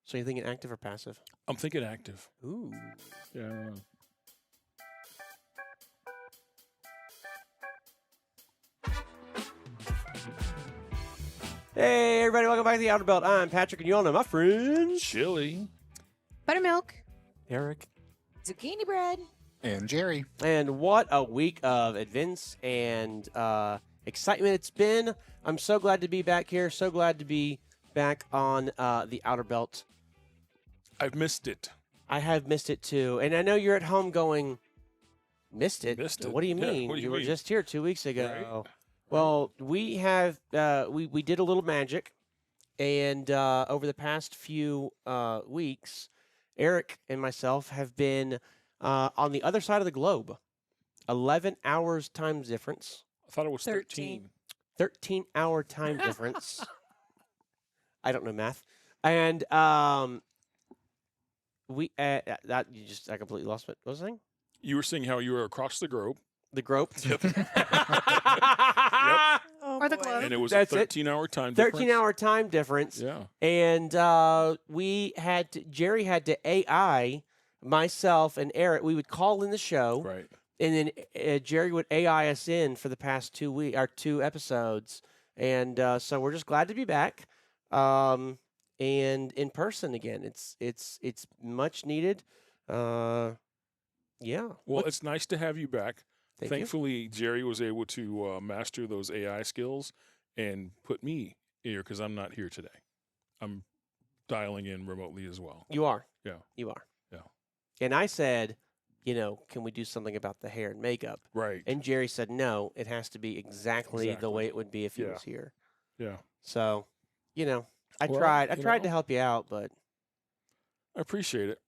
So you're thinking active or passive? I'm thinking active. Ooh. Yeah. Hey, everybody, welcome back to the Outer Belt. I'm Patrick, and you all know my friends. Chili. Buttermilk. Eric. Zucchini bread. And Jerry. And what a week of events and excitement it's been. I'm so glad to be back here. So glad to be back on the Outer Belt. I've missed it. I have missed it too. And I know you're at home going, missed it? Missed it. What do you Yeah, mean? what do you were mean? just here 2 weeks ago. Right. Well, we have we did a little magic, and over the past few weeks, Eric and myself have been on the other side of the globe. 11 hours time difference. I thought it was 13. 13-hour time difference. I don't know math. And we that you just I completely lost what was I saying? You were saying how you were across the globe. The grope. Yep. Oh, or the globe. And it was That's a it. 13-hour time difference. 13-hour time difference. Yeah. And Jerry had to AI myself and Eric. We would call in the show, Right. and then Jerry would AI us in for the past 2 episodes. And so we're just glad to be back, and in person again. It's much needed. Yeah. Well, it's nice to have you back. Thank you. Thankfully, Jerry was able to master those AI skills and put me here because I'm not here today. I'm dialing in remotely as well. You are. Yeah. You are. Yeah. And I said, can we do something about the hair and makeup? Right. And Jerry said, no, it has to be exactly the Exactly. way it would be if he Yeah. was here. Yeah. So, I Well, tried. I you tried to know. help you out, but, I appreciate it.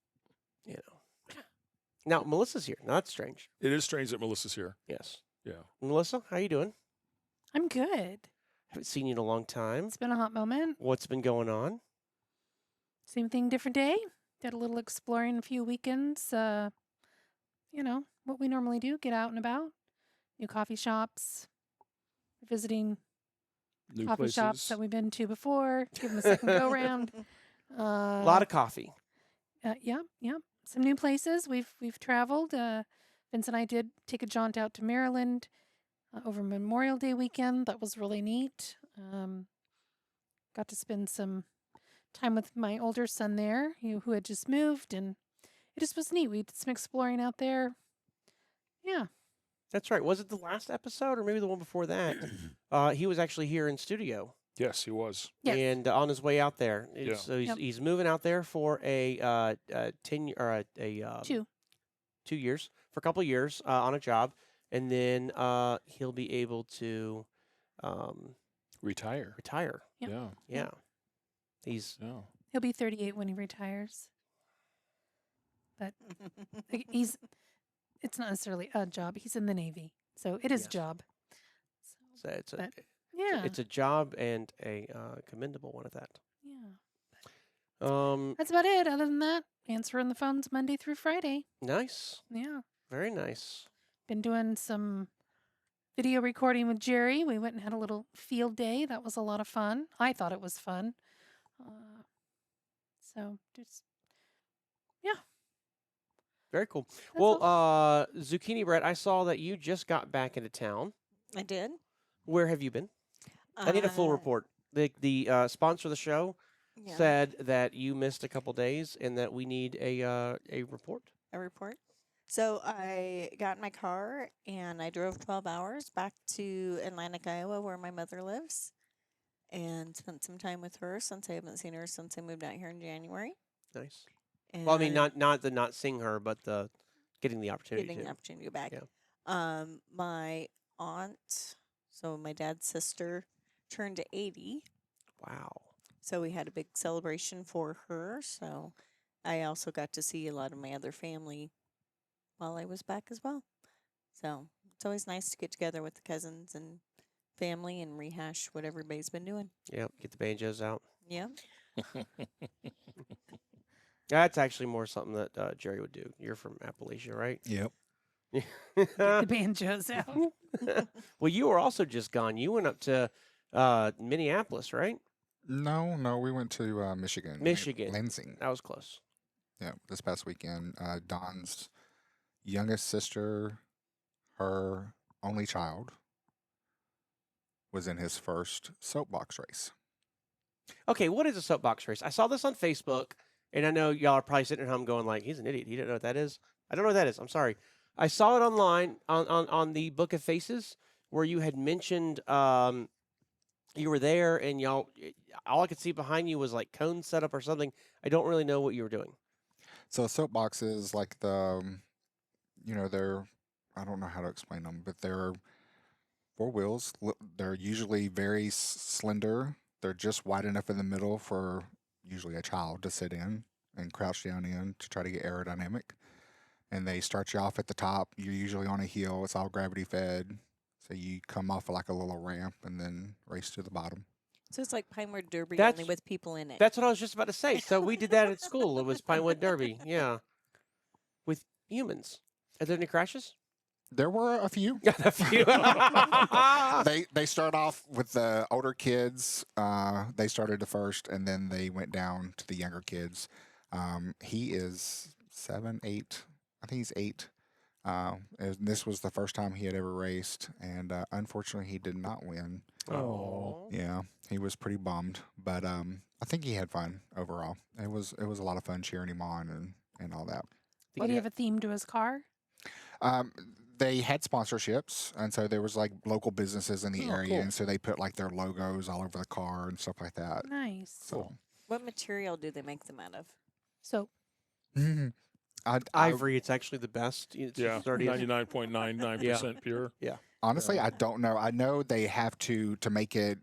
Now, Melissa's here. Now, that's strange. It is strange that Melissa's here. Yes. Yeah. Melissa, how you doing? I'm good. Haven't seen you in a long time. It's been a hot moment. What's been going on? Same thing, different day. Did a little exploring a few weekends. What we normally do, get out and about. New coffee shops. Visiting New coffee places. shops that we've been to before. Give them a second go round. A lot of coffee. Yeah. Some new places we've traveled. Vince and I did take a jaunt out to Maryland over Memorial Day weekend. That was really neat. Got to spend some time with my older son there, who had just moved, and it just was neat. We did some exploring out there. Yeah. That's right. Was it the last episode or maybe the one before that? He was actually here in studio. Yes, he was. Yes. And on his way out there. Yeah. So Yep. he's moving out there for a 10 or a 2 years, for a couple of years on a job, and then he'll be able to Retire. retire. Yep. Yeah. Yeah. He's Yeah. He'll be 38 when he retires. But it's not necessarily a job. He's in the Navy. So it is Yes. a job. so it's a But, Yeah. it's a job and a commendable one at that. Yeah. Um, That's about it. Other than that, answering the phones Monday through Friday. nice, Yeah. very nice. Been doing some video recording with Jerry. We went and had a little field day. That was a lot of fun. I thought it was fun. So just, Very cool. that's Well, all. Zucchini Bread, I saw that you just got back into town. I did. Where have you been? I need a full report. The sponsor of the show Yeah, said that you missed a couple days and that we need a report. a report. So I got in my car and I drove 12 hours back to Atlantic, Iowa, where my mother lives, and spent some time with her since I haven't seen her since I moved out here in January. Nice. And Well, I mean, not the not seeing her, but the getting the opportunity getting to. the opportunity to go back. Yeah. My aunt, so my dad's sister, turned 80. Wow. So we had a big celebration for her. So I also got to see a lot of my other family while I was back as well. So it's always nice to get together with the cousins and family and rehash what everybody's been doing. Yep. Get the banjos out. Yeah. That's actually more something that Jerry would do. You're from Appalachia, right? Yep. Get the banjos out. Well, you were also just gone. You went up to Minneapolis, right? No, we went to Michigan. Michigan. Lansing. That was close. Yeah, this past weekend. Don's youngest sister, her only child, was in his first soapbox race. Okay, what is a soapbox race? I saw this on Facebook, and I know y'all are probably sitting at home going like, "He's an idiot. He didn't know what that is." I don't know what that is. I'm sorry. I saw it online on the Book of Faces where you had mentioned you were there, and y'all. All I could see behind you was like cone setup or something. I don't really know what you were doing. So a soapbox is like they're, I don't know how to explain them, but they're four wheels. They're usually very slender. They're just wide enough in the middle for usually a child to sit in and crouch down in to try to get aerodynamic. And they start you off at the top. You're usually on a hill. It's all gravity fed. So you come off of like a little ramp and then race to the bottom. So it's like Pinewood Derby That's- only with people in it. That's what I was just about to say. So we did that at school. It was Pinewood Derby. Yeah, with humans. Are there any crashes? There were a few. A few. They start off with the older kids. They started the first, and then they went down to the younger kids. He is 7, 8. I think he's 8. And this was the first time he had ever raced, and unfortunately, he did not win. Oh. Yeah, he was pretty bummed, but I think he had fun overall. It was a lot of fun cheering him on and all that. Did he have a theme to his car? They had sponsorships, and so there was like local businesses in the Oh, area, cool. and so they put like their logos all over the car and stuff like that. Nice. So What material do they make them out of? So I Ivory, it's actually the best. It's Yeah, 30 99.99% pure. honestly I don't know. I know they have to make it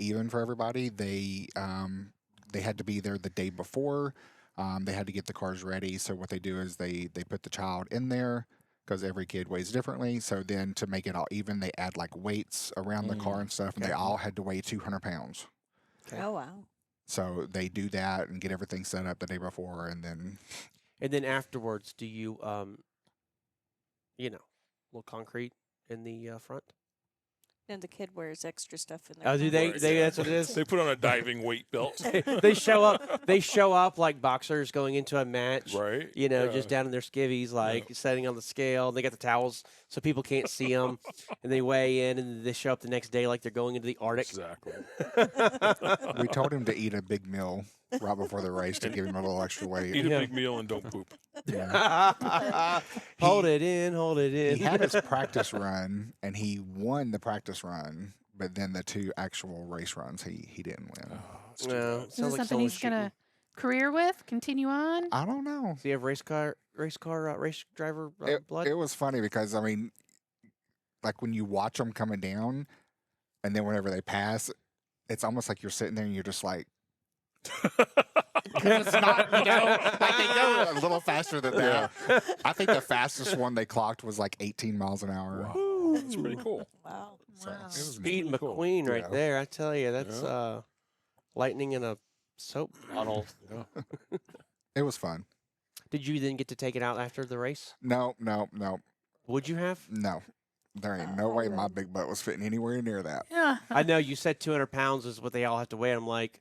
even for everybody. They had to be there the day before. They had to get the cars ready. So what they do is they put the child in there because every kid weighs differently. So then to make it all even, they add like weights around the car and stuff, and they all had to weigh 200 pounds. Okay. Oh, wow. So they do that and get everything set up the day before, and then afterwards, do you, little concrete in the front? And the kid wears extra stuff in there. Oh, do they? Right, They yeah. that's what it is. They put on a diving weight belt. They show up. They show up like boxers going into a match. Right. Just down in their skivvies, like setting on the scale. They got the towels so people can't see them, and they weigh in, and they show up the next day like they're going into the Arctic. Exactly. we told him to eat a big meal right before the race to give him a little extra weight. Eat a Yeah. big meal and don't poop. Hold it in. Hold it in. He had his practice run, and he won the practice run, but then the 2 actual race runs, he didn't win. It's too No, bad. is sounds this like something he's someone's gonna career with? Continue on? I don't know. Do you have race driver blood? It was funny because, I mean, like when you watch them coming down, and then whenever they pass, it's almost like you're sitting there and you're just like, 'cause it's not, like they go a little faster than that. I think the fastest one they clocked was like 18 miles an hour. Wow. That's pretty cool. Wow. So Wow. it was Speed neat. cool. McQueen right Yeah. there. I tell you, that's Yeah. lightning in a soap bottle. Yeah. It was fun. Did you then get to take it out after the race? No. Would you have? There ain't no way my big butt was fitting anywhere near that. Yeah. I know you said 200 pounds is what they all have to weigh. I'm like,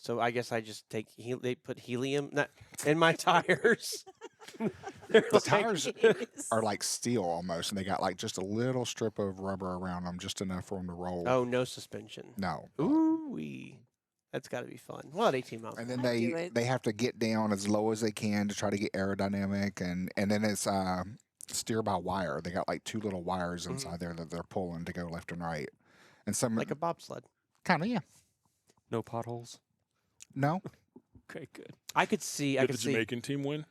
so I guess I just take they put helium in my tires. They're The like- tires are like steel almost, and they got like just a little strip of rubber around them, just enough for them to roll. Oh, no suspension. No. Ooh, that's got to be fun. Well, at 18 miles. And then I'd do it. they have to get down as low as they can to try to get aerodynamic, and then it's steer by wire. They got like 2 little wires inside there that they're pulling to go left and right, and some Like a bobsled. kind of No potholes. no. Okay, good. I could see. I Did could the see. Jamaican team win?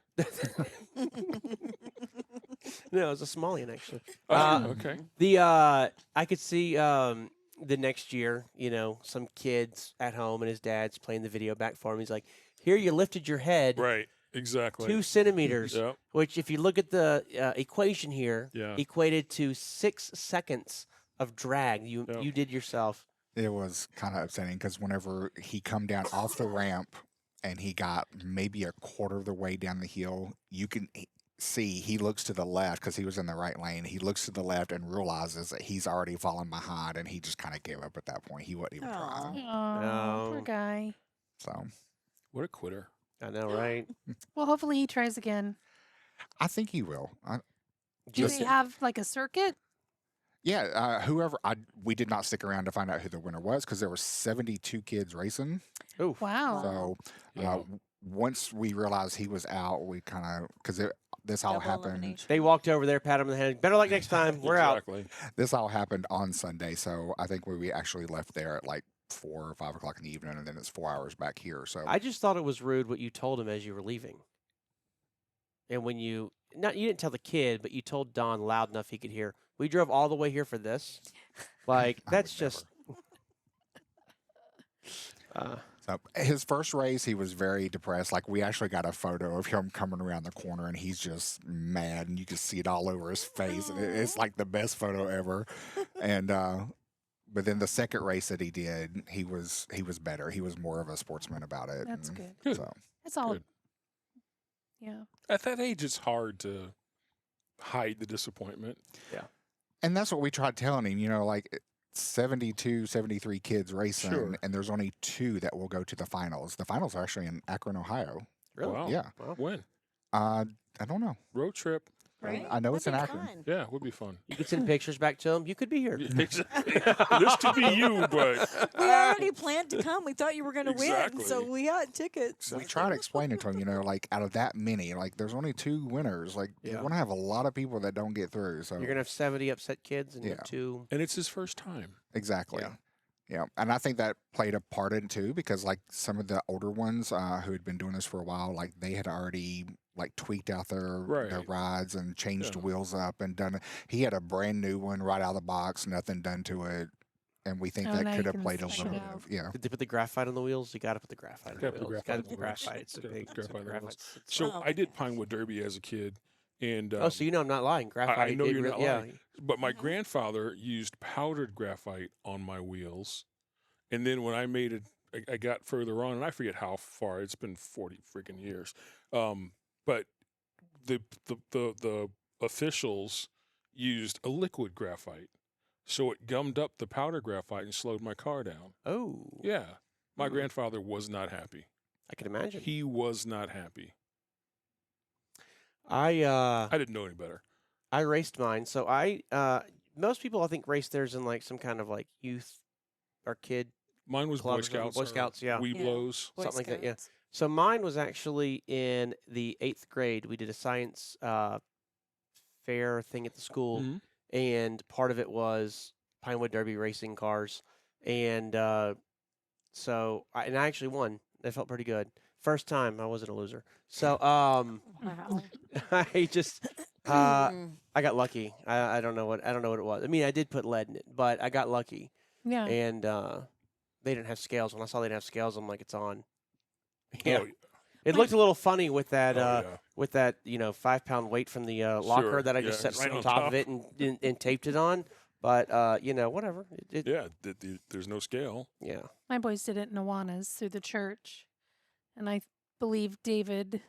No, it was a Somalian actually. Okay. I could see the next year, some kids at home and his dad's playing the video back for him. He's like, "Here, you lifted your head Right. Exactly. 2 centimeters, Yep. which, if you look at the equation here, Yeah. equated to 6 seconds of drag. You did yourself." It was kind of upsetting because whenever he come down off the ramp and he got maybe a quarter of the way down the hill, see, he looks to the left because he was in the right lane. He looks to the left and realizes that he's already fallen behind, and he just kind of gave up at that point. He wasn't even Aw. trying. Oh, poor No. guy. So What a quitter. I know, right? Well, hopefully he tries again. I think he will. Do Just- they have like a circuit? Yeah, we did not stick around to find out who the winner was because there were 72 kids racing. Oof. Wow. So Yeah. once we realized he was out, we kind of because this all Double happened. elimination. They walked over there, pat him on the head. Better luck next time. We're out. Exactly. This all happened on Sunday, so I think we actually left there at like 4 or 5 o'clock in the evening, and then it's 4 hours back here. So I just thought it was rude what you told him as you were leaving. And when you didn't tell the kid, but you told Don loud enough he could hear. We drove all the way here for this. Like I that's would just. So his first race, he was very depressed. Like we actually got a photo of him coming around the corner, and he's just mad, and you can see it all over his face. And it's like the best photo ever. And but then the second race that he did, he was better. He was more of a sportsman about it. That's and good. Good. So That's all. Good. Yeah. At that age, it's hard to hide the disappointment. and that's what we tried telling him. You know, like 72, 73 kids racing, Sure. and there's only 2 that will go to the finals. The finals are actually in Akron, Ohio. Really? Wow. Yeah. Wow. When? I don't know. Road trip. Right? I know it's That'd in be Akron. fun. Yeah, would be fun. You could send pictures back to him. You could be here. Exactly. This to be you, but We already planned to come. We thought you were going to win, so Exactly. we got tickets. We try to explain it to him, you know, like out of that many, like there's only 2 winners. Like Yeah. you're gonna have a lot of people that don't get through. So You're gonna have 70 upset kids and Yeah. 2. and it's his first time. exactly. Yeah. Yeah, and I think that played a part in it too, because like some of the older ones who had been doing this for a while, like they had already like tweaked out their Right. rides and changed the Yeah. wheels up and done it. He had a brand new one right out of the box, nothing done to it, and we think Oh, that now could you have can played a switch little it bit out. of yeah. Did they put the graphite on the wheels? You got to put the graphite on the Gotta put wheels. graphite Got to on put the the wheels. graphite. It's a Gotta put big. graphite on the wheels. Graphite's- So Oh. I did Pinewood Derby as a kid, and Oh, so you know I'm not lying. Graphite. know it you're re- not yeah. lying. But my Mhm. grandfather used powdered graphite on my wheels, and then when I made it, I got further on, and I forget how far. It's been 40 freaking years. But the officials used a liquid graphite, so it gummed up the powder graphite and slowed my car down. Oh. Yeah, my Hmm. grandfather was not happy. I can imagine. He was not happy. I I didn't know any better. I raced mine. So most people I think race theirs in like some kind of like youth or kid. Mine was Club Boy or something. Scouts. Boy or Scouts, yeah. Weeblos. Boy something like that, yeah. Scouts. So mine was actually in the 8th grade. We did a science fair thing at the school, Mhm. and part of it was Pinewood Derby racing cars, and so I actually won. That felt pretty good. First time I wasn't a loser. So Wow. I just I got lucky. I don't know what it was. I mean, I did put lead in it, but I got lucky, Yeah. and they didn't have scales. When I saw they didn't have scales, I'm like, it's on. Yeah. Oh, It looked a little funny with that yeah. 5-pound weight from the locker Sure, that I yeah, just set just right on on top top. of it and taped it on. But whatever. Yeah, there's no scale. Yeah. My boys did it in Awanas through the church. And I believe David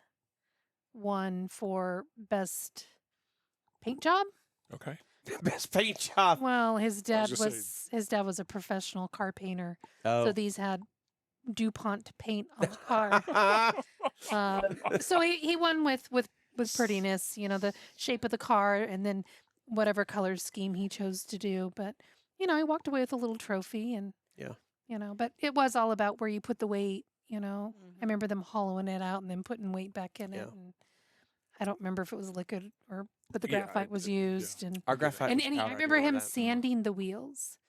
won for best paint job. Okay. Best paint job. Well, his dad gonna was a professional car painter. Oh. So these had DuPont paint on the car. So he won with prettiness, you know, the shape of the car and then whatever color scheme he chose to do. But, you know, I walked away with a little trophy and, Yeah. you know, but it was all about where you put the weight, you know. Mhm. I remember them hollowing it out and then putting weight back in Yeah. it. And I don't remember if it was liquid but the Yeah, graphite was used. And Our graphite. was I powder, I remember him that. sanding the wheels.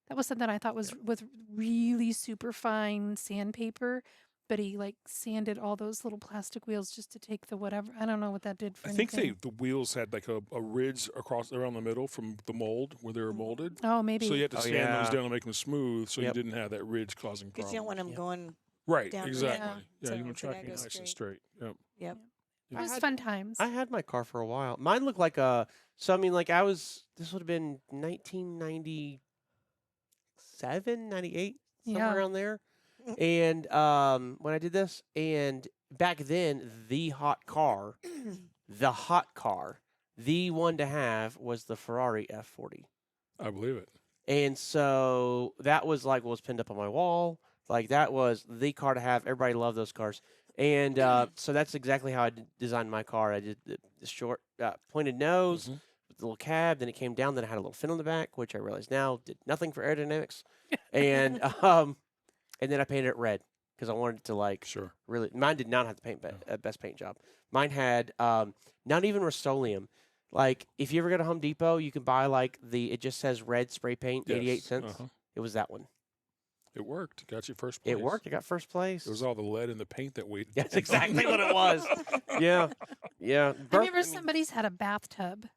That was something I thought was with really super fine sandpaper, but he like sanded all those little plastic wheels just to take the whatever. I don't know what that did for I think anything. the wheels had like a ridge around the middle from the mold where they were molded. Oh, maybe. So you had to Oh, sand yeah. those down to make them smooth, so Yep. you didn't have that ridge causing Because problems. you don't want them Yeah. going. Right, down- exactly. Yeah. Yeah, So you want they to track gotta it go nice and straight. straight. Yep. Yep. It was had- fun times. I had my car for a while. Mine looked like so I mean, like this would have been 1997, 98, somewhere Yeah. around there. And when I did this, and back then the hot car the hot car, the one to have was the Ferrari F40. I believe it. And so that was like what was pinned up on my wall. Like that was the car to have. Everybody loved those cars. And so that's exactly how I designed my car. I did the short pointed nose Mhm. with the little cab. Then it came down. Then it had a little fin on the back, which I realize now did nothing for aerodynamics. And then I painted it red because I wanted to like Sure. really. Mine did not have the best paint job. Mine had not even Rust-Oleum. Like if you ever go to Home Depot, you can buy like it just says red spray paint, 88 Yes. cents. Uh-huh. It was that one. It worked. Got you first place. It worked. I got first place. It was all the lead in the paint that weighed. That's exactly what it was. Yeah, yeah. I remember somebody's had a bathtub.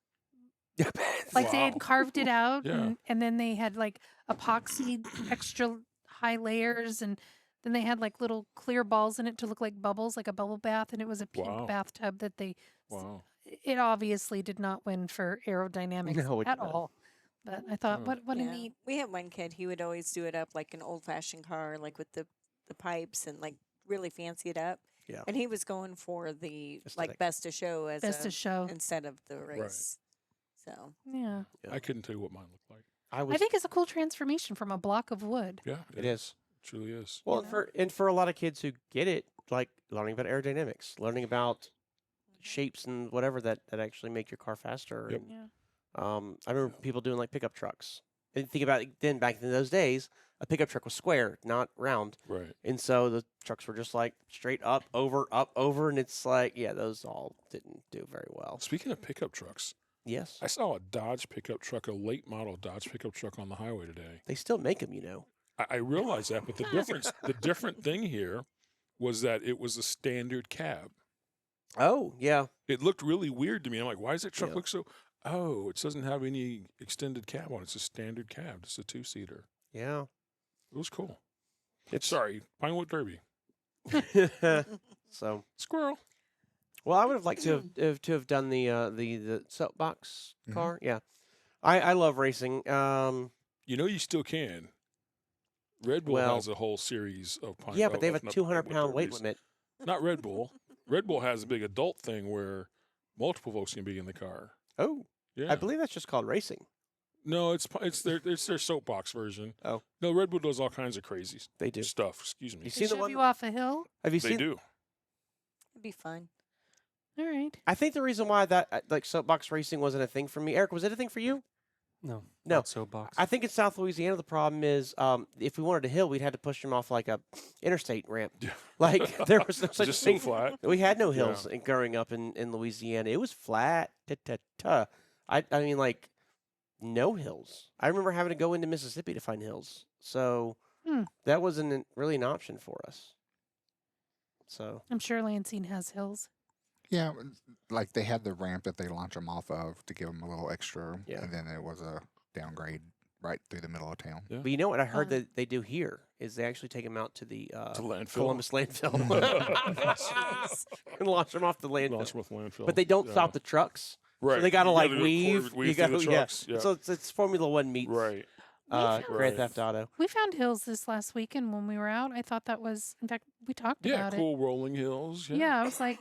Like they Wow. had carved it out, Yeah. and then they had like epoxy extra high layers, and then they had like little clear balls in it to look like bubbles, like a bubble bath, and it was a pink Wow. bathtub that they. Wow. It obviously did not win for aerodynamics No, it at did not. all. But I thought, Oh. what a Yeah. neat. We had one kid, he would always do it up like an old fashioned car, like with the pipes and like really fancy it up. Yeah. And he was going for the Aesthetic. like best to show as Best to show. instead of the race. So Yeah. Yeah. I couldn't tell you what mine looked like. I think it's a cool transformation from a block of wood. Yeah, it is. It truly is. Well, Yeah. for a lot of kids who get it, like learning about aerodynamics, learning about shapes and whatever that actually make your car faster. Yep. And, Yeah. I remember people doing like pickup trucks. And think about it, then back in those days, a pickup truck was square, not round. Right. And so the trucks were just like straight up, over. And it's like, yeah, those all didn't do very well. Speaking of pickup trucks, Yes. I saw a Dodge pickup truck, a late model Dodge pickup truck on the highway today. They still make them, you know. I realize that, but the different thing here was that it was a standard cab. Oh, yeah. It looked really weird to me. I'm like, why does that truck Yeah. look so? Oh, it doesn't have any extended cab on it. It's a standard cab. It's a 2-seater. Yeah. It was cool. It's Sorry, Pinewood Derby. So, Squirrel. well, I would have liked to have done the soapbox Mhm. car. Yeah. I love racing. You know you still can. Red Bull Well, has a whole series of yeah, but they have a of 200-pound weight derbies. limit. Not Red Bull. Red Bull has a big adult thing where multiple folks can be in the car. Oh, Yeah. I believe that's just called racing. No, it's their soapbox version. Oh. No, Red Bull does all kinds of crazy They do. stuff. Excuse me. You To seen the shove one? you off a hill. Have you They seen? do. it'd be fun. All right. I think the reason why that like soapbox racing wasn't a thing for me, Eric, was it a thing for you? No. No. Not soapbox. I think in South Louisiana the problem is if we wanted a hill, we'd had to push them off like a interstate ramp. Yeah. Like there was no such Just so thing. flat. We had no Yeah. hills growing up in Louisiana. It was flat. I mean like no hills. I remember having to go into Mississippi to find hills. So Hmm. that wasn't really an option for us. So I'm sure Lansing has hills. Yeah, like they had the ramp that they launch them off of to give them a little extra, Yeah. and then it was a downgrade right through the middle of town. Yeah. but you know what I heard Uh. that they do here is they actually take them out to the To landfill. Columbus landfill and launch them off the landfill. Launch with landfill. But they don't Yeah. stop the trucks. Right. So they gotta You like do a weave. weave You through go, the trucks. Yeah. So it's Formula One meets Right. found- Grand Right. Theft Auto. We found hills this last weekend when we were out. I thought that was, in fact, we talked Yeah. about Cool rolling hills. it. Yeah, I was like,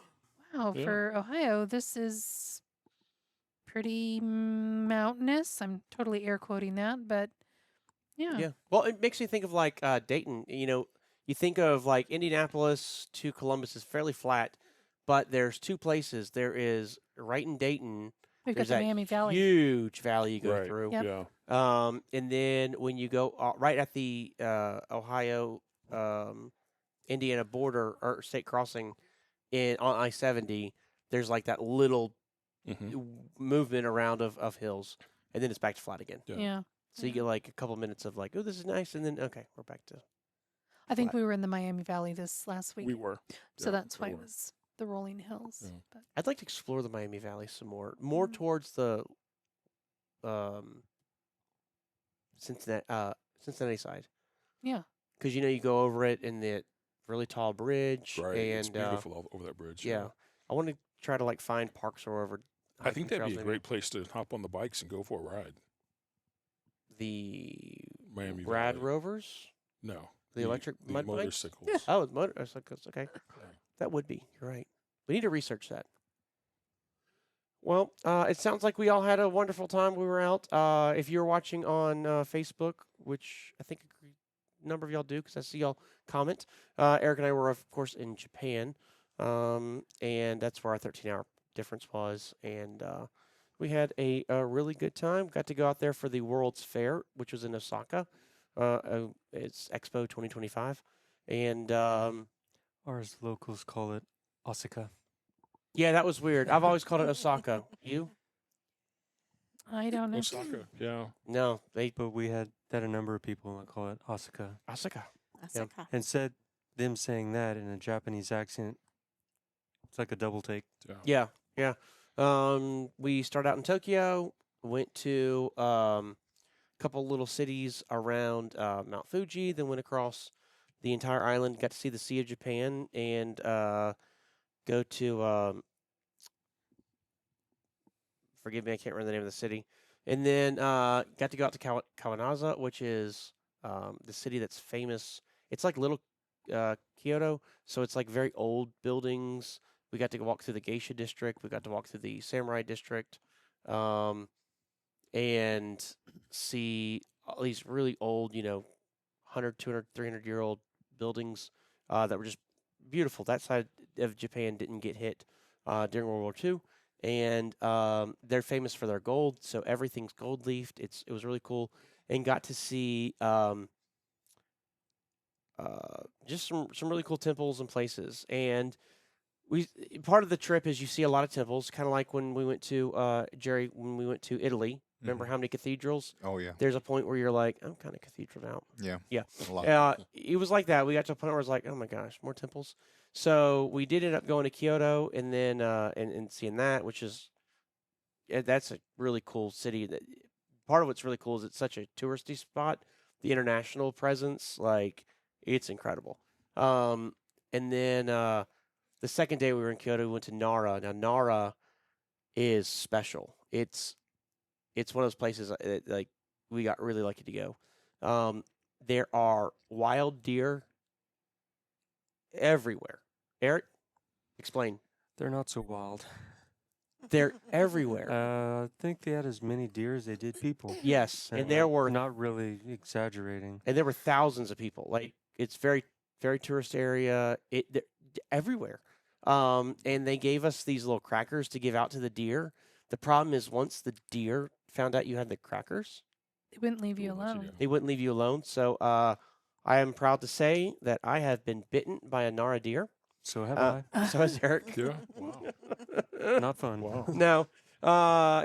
wow, Yeah. for Ohio, this is pretty mountainous. I'm totally air quoting that, but yeah. Yeah. Well, it makes me think of like Dayton. You know, you think of like Indianapolis to Columbus is fairly flat, but there's two places. There is right in Dayton. We've got There's the that Miami Valley. huge valley you go Right. through. Yep. Yeah. And then when you go right at the Ohio Indiana border or state crossing on I-70, there's like that little Mhm. movement around of hills, and then it's back to flat again. Yeah. Yeah. So you get like a couple minutes of like, oh, this is nice, and then okay, we're back to. I think flat. we were in the Miami Valley this last week. We were. So Yeah, that's why we it were. was the rolling hills. Yeah. But I'd like to explore the Miami Valley some more Mhm. towards the Cincinnati side, yeah. because you know you go over it in the really tall bridge, Right. It's and beautiful over that bridge. yeah, I want to try to like find parks or wherever. I think hiking that'd be trails a they great place to hop on the bikes and go for a ride. The Miami Rad Valley. Rovers, No. the electric the mud bikes. motorcycles. Oh, it's motorcycles. Okay, that would be. You're right. We need to research that. Well, it sounds like we all had a wonderful time. We were out. If you're watching on Facebook, which I think a number of y'all do, because I see y'all comment. Eric and I were, of course, in Japan, and that's where our 13-hour difference was. And we had a really good time. Got to go out there for the World's Fair, which was in Osaka. It's Expo 2025, and Or as locals call it, Osaka. yeah, that was weird. I've always called it Osaka. You? I don't know. Osaka. Yeah. No, they But we had a number of people that call it Osaka. Osaka. Osaka. And said them saying that in a Japanese accent, it's like a double take. Yeah. Yeah, yeah. We started out in Tokyo, went to a couple little cities around Mount Fuji, then went across the entire island, got to see the Sea of Japan, and go to forgive me, I can't remember the name of the city, and then got to go out to Kawanaza, which is the city that's famous. It's like little Kyoto, so it's like very old buildings. We got to walk through the Geisha district. We got to walk through the Samurai district, and see all these really old, 100, 200, 300-year-old buildings that were just beautiful. That side of Japan didn't get hit during World War II, and they're famous for their gold, so everything's gold leafed. It was really cool, and got to see just some really cool temples and places. And we part of the trip is you see a lot of temples, kind of like when we went to Jerry when we went to Italy. Remember how many cathedrals? Oh yeah, There's a point where you're like, I'm kind of cathedral out. yeah, Yeah. a lot. It was like that. We got to a point where it's like, oh my gosh, more temples. So we did end up going to Kyoto and then and seeing that, which is that's a really cool city. That part of what's really cool is it's such a touristy spot. The international presence, like it's incredible. And then the second day we were in Kyoto, we went to Nara. Now Nara is special. It's one of those places like we got really lucky to go. There are wild deer everywhere. Eric, explain. They're not so wild. They're everywhere. I think they had as many deer as they did people. Yes, and I'm there were not really exaggerating. thousands of people. Like it's very tourist area. They're everywhere. And they gave us these little crackers to give out to the deer. The problem is once the deer found out you had the crackers, They wouldn't leave you Ooh, that's a alone. go. they wouldn't leave you alone. So I am proud to say that I have been bitten by a Nara deer. So have So has Eric. Yeah. Wow. I. Not fun. Wow. No.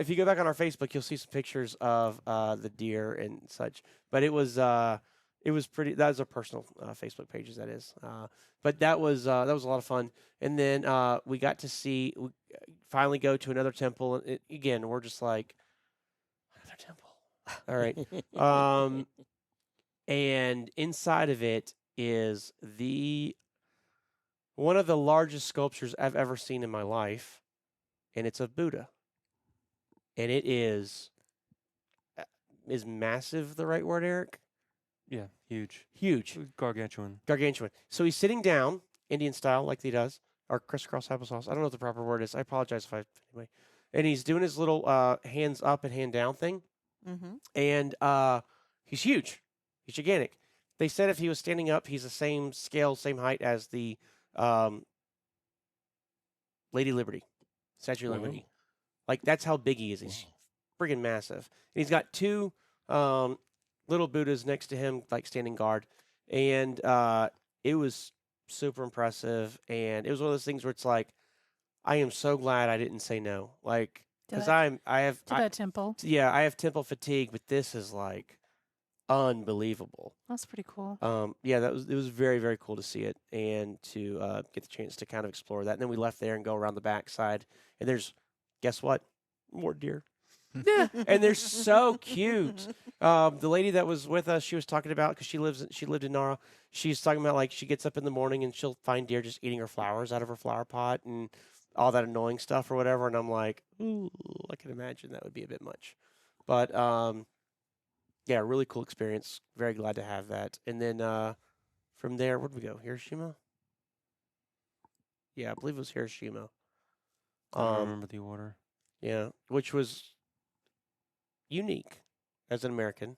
If you go back on our Facebook, you'll see some pictures of the deer and such. But it was pretty. That was our personal Facebook pages. That is. But that was a lot of fun. And then we got to see finally go to another temple. And again, we're just like another temple. All right. And inside of it is one of the largest sculptures I've ever seen in my life, and it's of Buddha. And it is massive the right word, Eric? Yeah, huge. Huge. Gargantuan. Gargantuan. So he's sitting down, Indian style, like he does, or crisscross applesauce. I don't know what the proper word is. I apologize if anyway. And he's doing his little hands up and hand down thing. Mm-hmm. And he's huge. He's gigantic. They said if he was standing up, he's the same scale, same height as the Lady Liberty, Statue of Wow. Liberty. Like that's how big he is. He's friggin' massive. And he's got two little Buddhas next to him, like standing guard. And it was super impressive. And it was one of those things where it's like, I am so glad I didn't say no. Like, To because that- I have To that temple. I have temple fatigue, but this is like unbelievable. That's pretty cool. Yeah, it was very, very cool to see it and to get the chance to kind of explore that. And then we left there and go around the backside, and there's, guess what? More deer. And they're so cute. The lady that was with us, she was talking about because she lived in Nara. She's talking about like she gets up in the morning and she'll find deer just eating her flowers out of her flower pot and all that annoying stuff or whatever. And I'm like, ooh, I can imagine that would be a bit much. But yeah, really cool experience. Very glad to have that. And then from there, where'd we go? Hiroshima? Yeah, I believe it was Hiroshima. I don't remember the order. Yeah, which was unique as an American.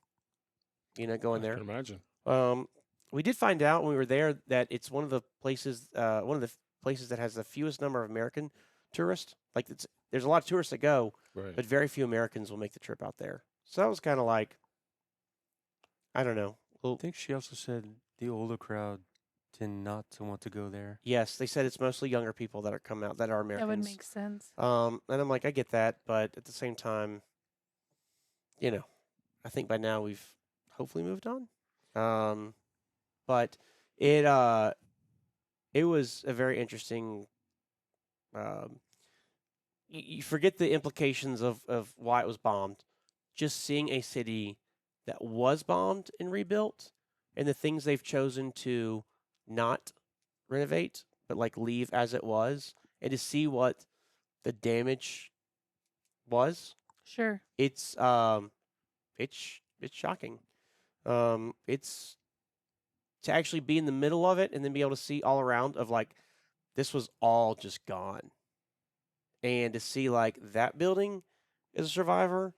Going I there. can imagine. We did find out when we were there that it's one of the places that has the fewest number of American tourists. Like there's a lot of tourists that go, Right. but very few Americans will make the trip out there. So that was kind of like, I don't know. I think she also said the older crowd tend not to want to go there. Yes, they said it's mostly younger people that are come out that are Americans. That would make sense. And I'm like, I get that, but at the same time, I think by now we've hopefully moved on. But it was a very interesting. You forget the implications of why it was bombed. Just seeing a city that was bombed and rebuilt, and the things they've chosen to not renovate, but like leave as it was, and to see what the damage was, Sure. it's shocking. It's to actually be in the middle of it and then be able to see all around of like this was all just gone, and to see like that building is a survivor,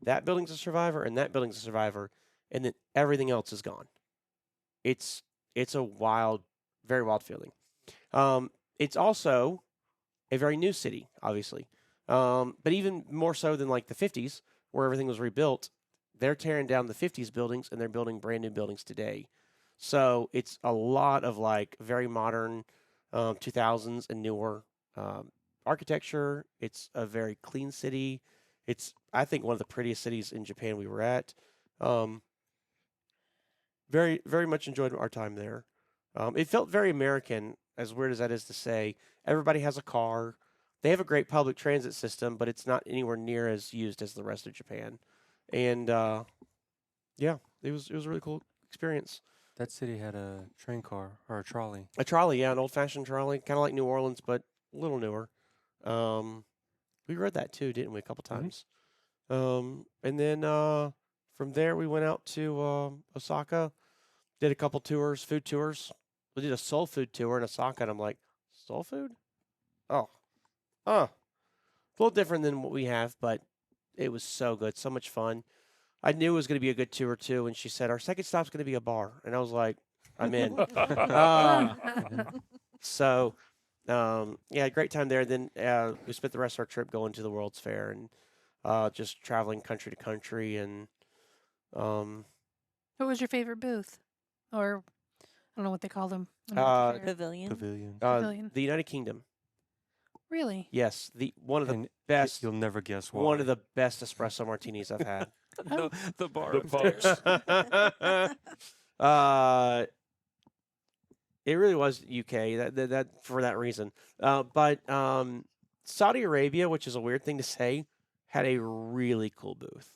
that building's a survivor, and that building's a survivor, and then everything else is gone. It's a wild, very wild feeling. It's also a very new city, obviously, but even more so than like the 50s where everything was rebuilt. They're tearing down the 50s buildings and they're building brand new buildings today. So it's a lot of like very modern 2000s and newer architecture. It's a very clean city. It's, I think, one of the prettiest cities in Japan we were at. Very, very much enjoyed our time there. It felt very American, as weird as that is to say. Everybody has a car. They have a great public transit system, but it's not anywhere near as used as the rest of Japan. And yeah, it was a really cool experience. That city had a train car or a trolley. A trolley, yeah, an old-fashioned trolley, kind of like New Orleans, but a little newer. We rode that too, didn't we? A couple times. And then from there we went out to Osaka, did a couple tours, food tours. We did a soul food tour in Osaka, and I'm like, soul food? Oh, a little different than what we have, but it was so good, so much fun. I knew it was going to be a good tour too, and she said our second stop's going to be a bar, and I was like, I'm in. So, yeah, great time there. Then we spent the rest of our trip going to the World's Fair and just traveling country to country. And What was your favorite booth? Or I don't know what they call them. when you're at the fair. Pavilion. Pavilion. Pavilion. the United Kingdom, Really? yes, one of the And best, You'll never guess why. one of the best espresso martinis I've had. the bar. The pubs. It really was UK that for that reason. But Saudi Arabia, which is a weird thing to say, had a really cool booth.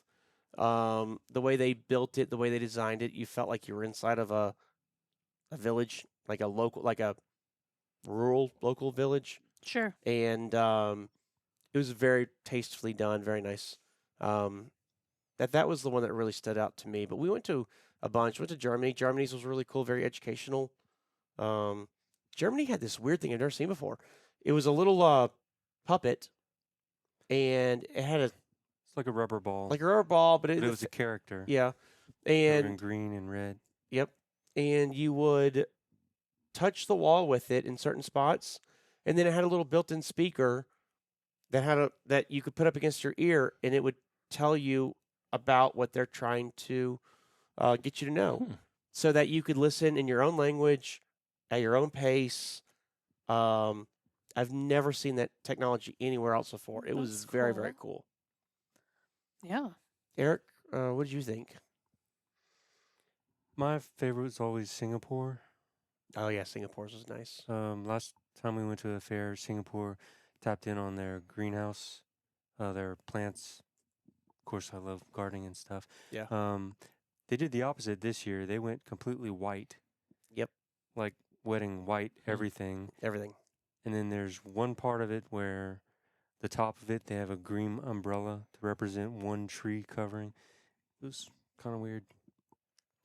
The way they built it, the way they designed it, you felt like you were inside of a village, like a rural local village, Sure. and it was very tastefully done, very nice. That was the one that really stood out to me. But we went to a bunch. Went to Germany. Germany's was really cool, very educational. Germany had this weird thing I've never seen before. It was a little puppet, and it had It's like a rubber ball. a rubber ball, but but it was a character. yeah, Covered in and green and red. yep, and you would touch the wall with it in certain spots, and then it had a little built-in speaker that you could put up against your ear, and it would tell you about what they're trying to get you to know, so that you could listen in your own language, at your own pace. I've never seen that technology anywhere else before. It was That's very, very cool. Yeah. Eric, what did you think? My favorite was always Singapore. Oh yeah, Singapore's was nice. Last time we went to a fair, Singapore tapped in on their greenhouse, their plants. Of course, I love gardening and stuff. Yeah. They did the opposite this year. They went completely white. Yep. Like wedding white everything. Everything. And then there's one part of it where the top of it, they have a green umbrella to represent one tree covering. It was kind of weird.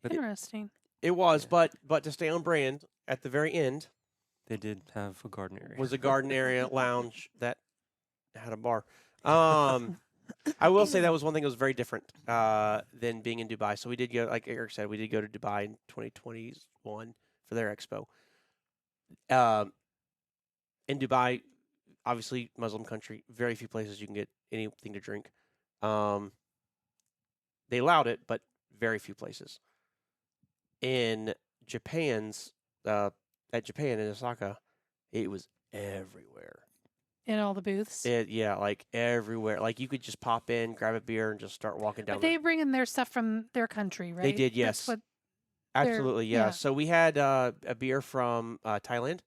But Interesting. It was, Yeah. but to stay on brand, at the very end they did have a garden area. was a garden area lounge that had a bar. I will say that was one thing that was very different than being in Dubai. So we did go, like Eric said, we did go to Dubai in 2021 for their expo. In Dubai, obviously Muslim country, very few places you can get anything to drink. They allowed it, but very few places. In at Japan in Osaka, it was everywhere. In all the booths. Yeah, like everywhere. Like you could just pop in, grab a beer, and just start walking down. But they bring in their stuff from their country, right? They did, That's yes. what Absolutely, yeah. yeah. So we had a beer from Thailand,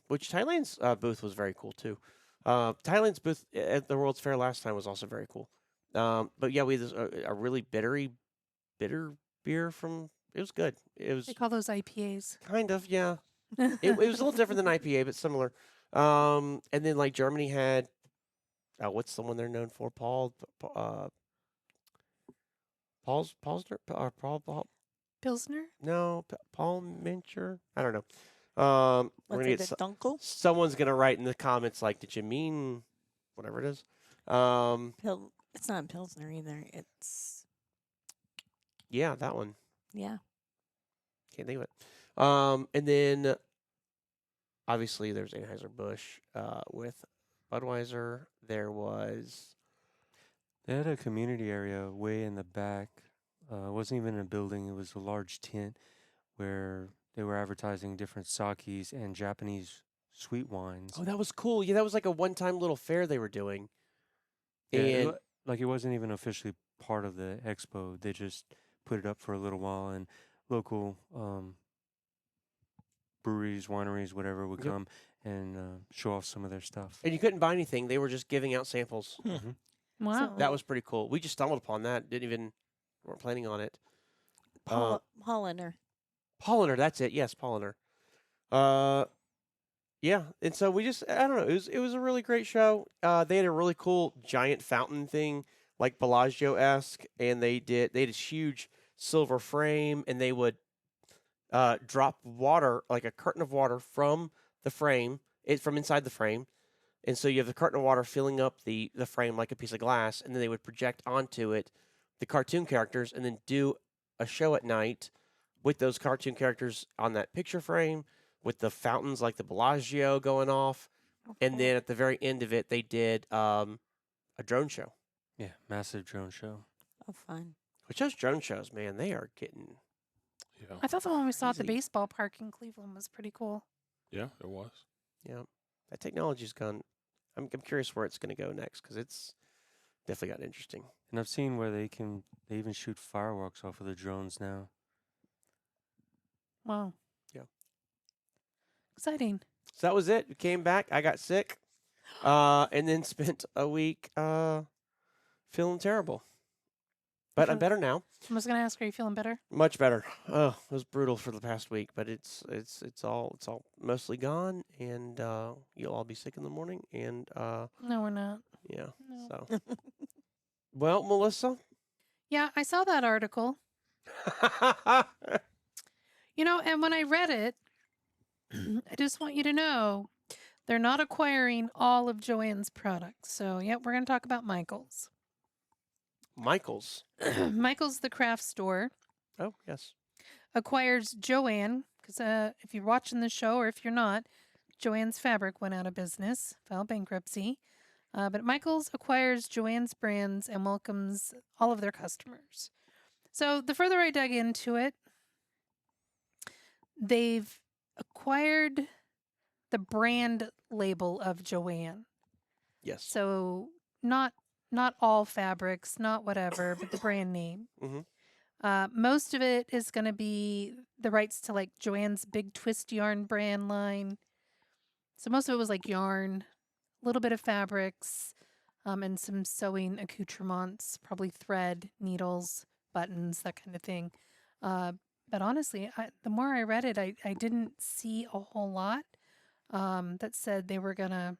which Thailand's booth was very cool too. Thailand's booth at the World's Fair last time was also very cool. But yeah, we had a really bitter beer from. It was good. It was They call those IPAs. kind of, yeah. It was a little different than IPA, but similar. And then like Germany had, what's the one they're known for? Pilsner? No, Paul Mincher. I don't know. We're What's gonna it, get a dunkel? someone's gonna write in the comments like, "Did you mean whatever it is?" It's not Pilsner either. It's, Yeah, that one. yeah. Can't think of it. And then obviously there's Anheuser-Busch with Budweiser. There was They had a community area way in the back. It wasn't even a building. It was a large tent where they were advertising different sakis and Japanese sweet wines. that was cool. Yeah, that was like a one-time little fair they were doing. Yeah, And like it wasn't even officially part of the expo. They just put it up for a little while, and local breweries, wineries, whatever would Yep. come and show off some of their stuff. you couldn't buy anything. They were just giving out samples. Hmm. Wow. So- That was pretty cool. We just stumbled upon that. Weren't planning on it. Hollander. Polliner, that's it. Yes, Polliner. Yeah, and so we just I don't know. It was a really great show. They had a really cool giant fountain thing, like Bellagio esque, and they had this huge silver frame, and they would drop water, like a curtain of water from the frame, from inside the frame, and so you have the curtain of water filling up the frame like a piece of glass, and then they would project onto it the cartoon characters, and then do a show at night with those cartoon characters on that picture frame, with the fountains like the Bellagio going off, and then at the very end of it, they did a drone show. Yeah, massive drone show. Oh, fun. Which those drone shows, man, they are getting. Yeah, I thought the one we saw at the Crazy. baseball park in Cleveland was pretty cool. yeah, it was. Yeah, that technology's gone. I'm curious where it's going to go next because it's definitely got interesting. And I've seen where they even shoot fireworks off of the drones now. Wow. Yeah. Exciting. So that was it. We came back. I got sick, and then spent a week feeling terrible. But I'm Mhm. better now. I was going to ask, are you feeling better? Much better. Oh, it was brutal for the past week, but it's all mostly gone, and you'll all be sick in the morning, and No, we're not. yeah. No. So, well, Melissa. Yeah, I saw that article. And when I read it, I just want you to know they're not acquiring all of Joann's products. So, yep, we're going to talk about Michael's. Michael's. Michael's, the craft store, Oh, yes. acquires Joann, because if you're watching the show or if you're not, Joann's Fabric went out of business, filed bankruptcy. But Michael's acquires Joann's brands and welcomes all of their customers. So the further I dug into it, they've acquired the brand label of Joann. Yes. So not all fabrics, not whatever, but the brand name. Mhm. Most of it is going to be the rights to like Joann's Big Twist Yarn brand line. So most of it was like yarn, a little bit of fabrics, and some sewing accoutrements, probably thread, needles, buttons, that kind of thing. But honestly, the more I read it, I didn't see a whole lot that said they were going to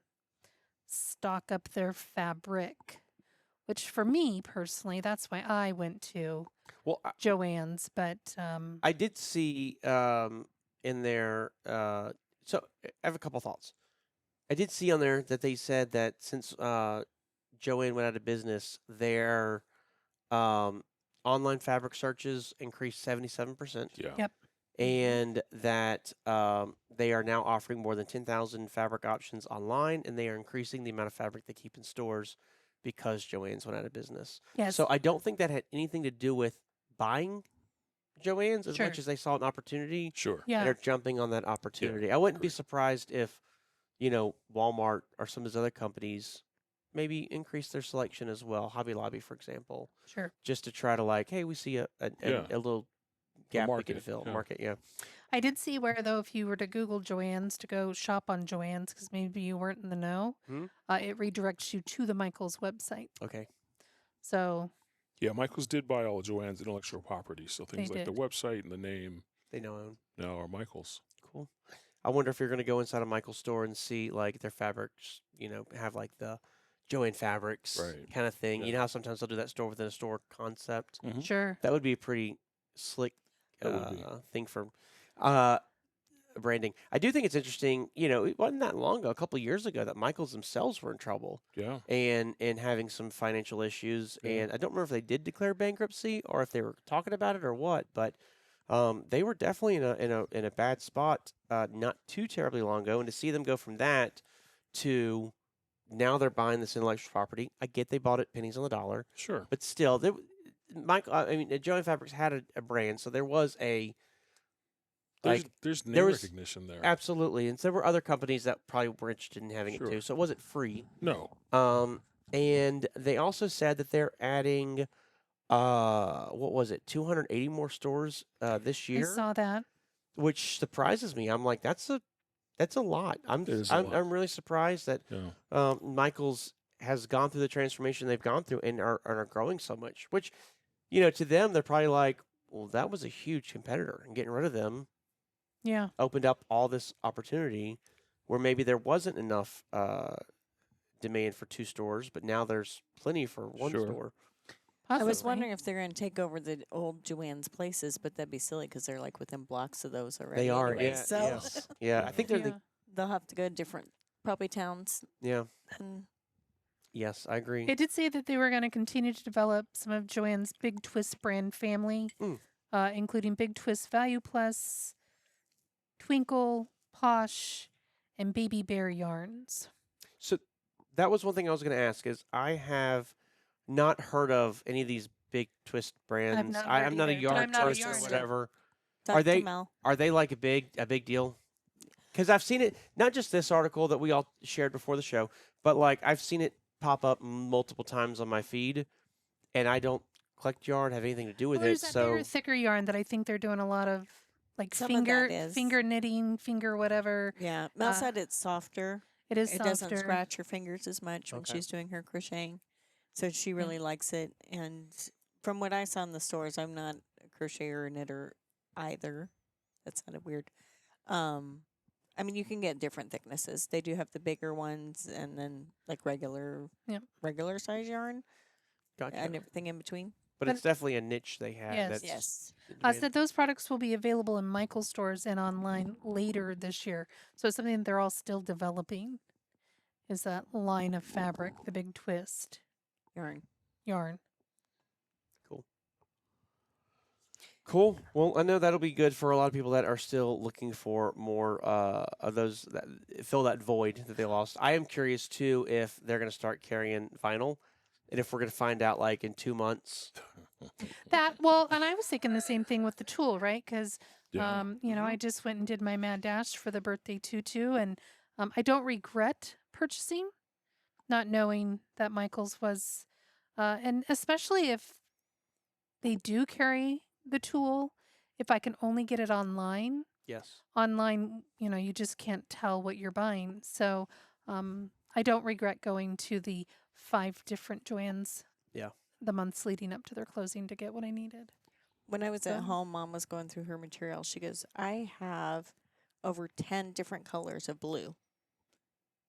stock up their fabric, which for me personally, that's why I went to Well, Joann's. But I did see in there. So I have a couple thoughts. I did see on there that they said that since Joann went out of business, their um, online fabric searches increased 77%, Yeah. Yep. and that they are now offering more than 10,000 fabric options online, and they are increasing the amount of fabric they keep in stores because Joann's went out of business. Yes. So I don't think that had anything to do with buying Joann's as Sure. much as they saw an opportunity Sure. Yeah. and are jumping on that opportunity. I wouldn't be agree. surprised if, Walmart or some of those other companies maybe increase their selection as well. Hobby Lobby, for example, Sure. just to try to hey, we see a Yeah. little gap we can market, fill. yeah. Market, yeah. I did see where, though, if you were to Google Joann's to go shop on Joann's, because maybe you weren't in the know, Hmm? it redirects you to the Michaels website. Okay. So Yeah, Michaels did buy all of Joann's intellectual property, so things like the did. website and the name They know. now are Michaels. Cool. I wonder if you're going to go inside a Michael's store and see like their fabrics, have like the Joann fabrics Right. kind of thing. Yeah. You know how sometimes they'll do that store within a store concept. Mhm. Sure. That would be a pretty slick That would be. thing for branding. I do think it's interesting. It wasn't that long ago, a couple of years ago, that Michaels themselves were in trouble Yeah. and having some financial issues. Yeah. And I don't remember if they did declare bankruptcy or if they were talking about it or what, but they were definitely in a bad spot not too terribly long ago. And to see them go from that to now they're buying this intellectual property. I get they bought it pennies on the dollar, Sure. but still, Joann Fabrics had a brand, so there was a There's name there was- recognition there. absolutely, and so there were other companies that probably were interested in having Sure. it too. So it wasn't free. No. And they also said that they're adding, what was it, 280 more stores this I year, saw that. which surprises me. I'm like, that's a lot. It is a lot. I'm really surprised that Yeah. Michaels has gone through the transformation they've gone through and are growing so much. Which, to them, they're probably like, well, that was a huge competitor, and getting rid of them Yeah. opened up all this opportunity where maybe there wasn't enough demand for 2 stores, but now there's plenty for 1 Sure. store. I was Possibly. wondering if they're going to take over the old Joann's places, but that'd be silly because they're like within blocks of those already. They are, anyway, yeah, So yes. Yeah, I think they're Yeah. they'll have to go to different probably towns. yeah, And yes, I agree. It did say that they were going to continue to develop some of Joann's Big Twist brand family, Mm. including Big Twist Value Plus, Twinkle, Posh, and Baby Bear yarns. So that was one thing I was going to ask is I have not heard of any of these big twist brands. not I'm heard not a either, but yarn I'm not a person or yarn whatever. talk Are to they- Mel. Are they like a big deal? Because I've seen it, not just this article that we all shared before the show, but like I've seen it pop up multiple times on my feed, and I don't collect yarn, have anything to do with Well, there's it. that So bigger, thicker yarn that I think they're doing a lot of, like Some of that is. finger knitting, finger whatever. Yeah, Mel uh, said it's softer. It is It softer. doesn't scratch her fingers as much when Okay. she's doing her crocheting, so she really likes it. And from what I saw in the stores, I'm not a crocheter or knitter either. That sounded weird. I mean, you can get different thicknesses. They do have the bigger ones, and then like regular size yarn, gotcha. and everything in between. But it's definitely a niche they have. Yes. That's Yes. in I demand. said those products will be available in Michael's stores and online later this year. So it's something that they're all still developing. Is that line of fabric, the Big Twist Yarn. yarn? Cool. Well, I know that'll be good for a lot of people that are still looking for more of those that fill that void that they lost. I am curious too if they're going to start carrying vinyl, and if we're going to find out like in 2 months. And I was thinking the same thing with the tulle, right? Because Yeah. I just went and did my mad dash for the birthday tutu, and I don't regret purchasing, not knowing that Michael's was, and especially if they do carry the tulle, if I can only get it online. Yes. Online, you just can't tell what you're buying. So I don't regret going to the 5 different Joann's. Yeah. The months leading up to their closing to get what I needed. When I was at So- home, Mom was going through her material. She goes, I have over 10 different colors of blue.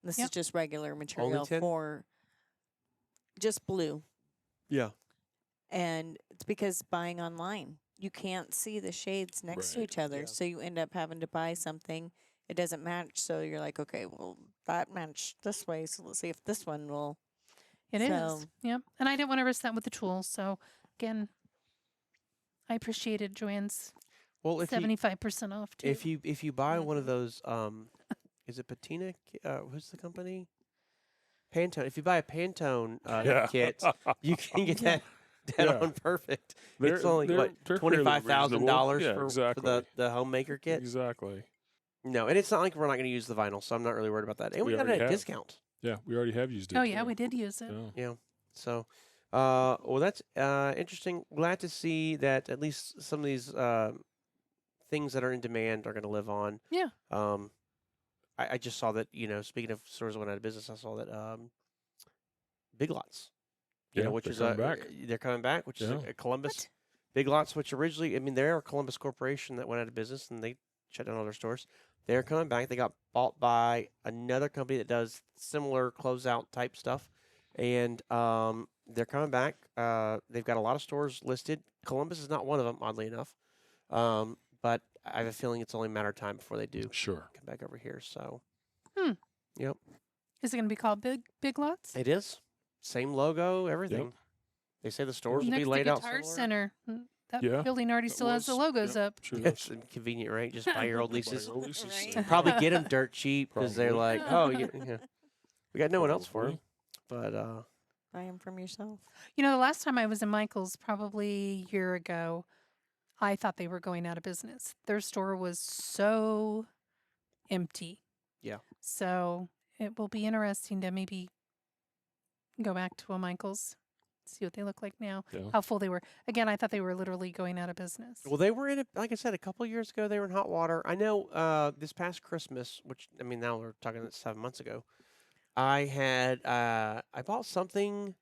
This is Yep. just regular material 10? for just blue. Yeah. And it's because buying online, you can't see the shades next to Right, each other. yeah. So you end up having to buy something. It doesn't match. So you're like, okay, well, that matched this way. So let's see if this one will. It is. So- Yep. And I didn't want to risk that with the tools. So again, I appreciated Joanne's Well, if you 75% off too. if you buy one of Mhm. those, is it Patina? Who's the company? Pantone. If you buy a Pantone Yeah. kit, you can get Yeah. that Yeah. on perfect. They're- It's only they're- what they're fairly $25,000 reasonable. Yeah, for exactly. the homemaker kit. Exactly. No, and it's not like we're not going to use the vinyl, so I'm not really worried about that. And we We got it already at a have. discount. Yeah, we already have used it. Oh, yeah, too. we did use it. Yeah. Yeah. So, well, that's interesting. Glad to see that at least some of these things that are in demand are going to live on. Yeah. I just saw that, speaking of stores that went out of business, I saw that Big Lots, Yeah, which they're is coming back. they're coming back, which is Yeah. a Columbus. What? Big Lots, which originally, they're a Columbus corporation that went out of business and they shut down all their stores. They're coming back. They got bought by another company that does similar closeout type stuff, and they're coming back. They've got a lot of stores listed. Columbus is not one of them, oddly enough, but I have a feeling it's only a matter of time before they do Sure. come back over here. So, Is it going to be called Big Lots? it is same logo, everything. They say the stores will Next be to laid out Guitar similar. Center. That Yeah, building already that still has the was- logos yep, up. Sure It's does. convenient, right? Just buy your old leases. Buy your leases. Right. Probably get them dirt cheap because they're Probably. like, oh, yeah, we got no one else for them. Probably. But Buy them from yourself. The last time I was in Michael's, probably a year ago, I thought they were going out of business. Their store was so empty. Yeah. So it will be interesting to maybe go back to a Michael's, see what they look like now, Yeah. how full they were. Again, I thought they were literally going out of business. well, they were in it. Like I said, a couple of years ago, they were in hot water. I know this past Christmas, which now we're talking 7 months ago. I had I bought something,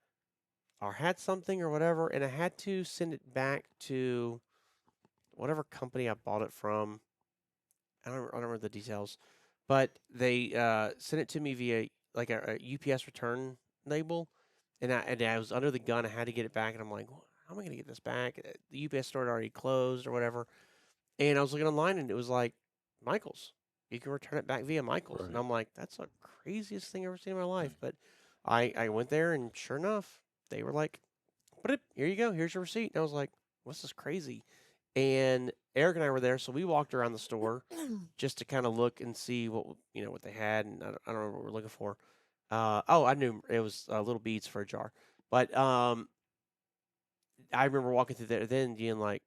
or had something, or whatever, and I had to send it back to whatever company I bought it from. I don't remember the details, but they sent it to me via like a UPS return label, and I was under the gun. I had to get it back, and I'm like, how am I going to get this back? The UPS store had already closed or whatever, and I was looking online, and it was like Michael's. You can return it back via Michael's, and Right. I'm like, that's the craziest thing I've ever seen in my life. But I went there, and sure enough, they were like, "But here you go. Here's your receipt." And I was like, "What's this crazy?" And Eric and I were there, so we walked around the store just to kind of look and see what what they had, and I don't know what we're looking for. I knew it was little beads for a jar, but I remember walking through there then being like,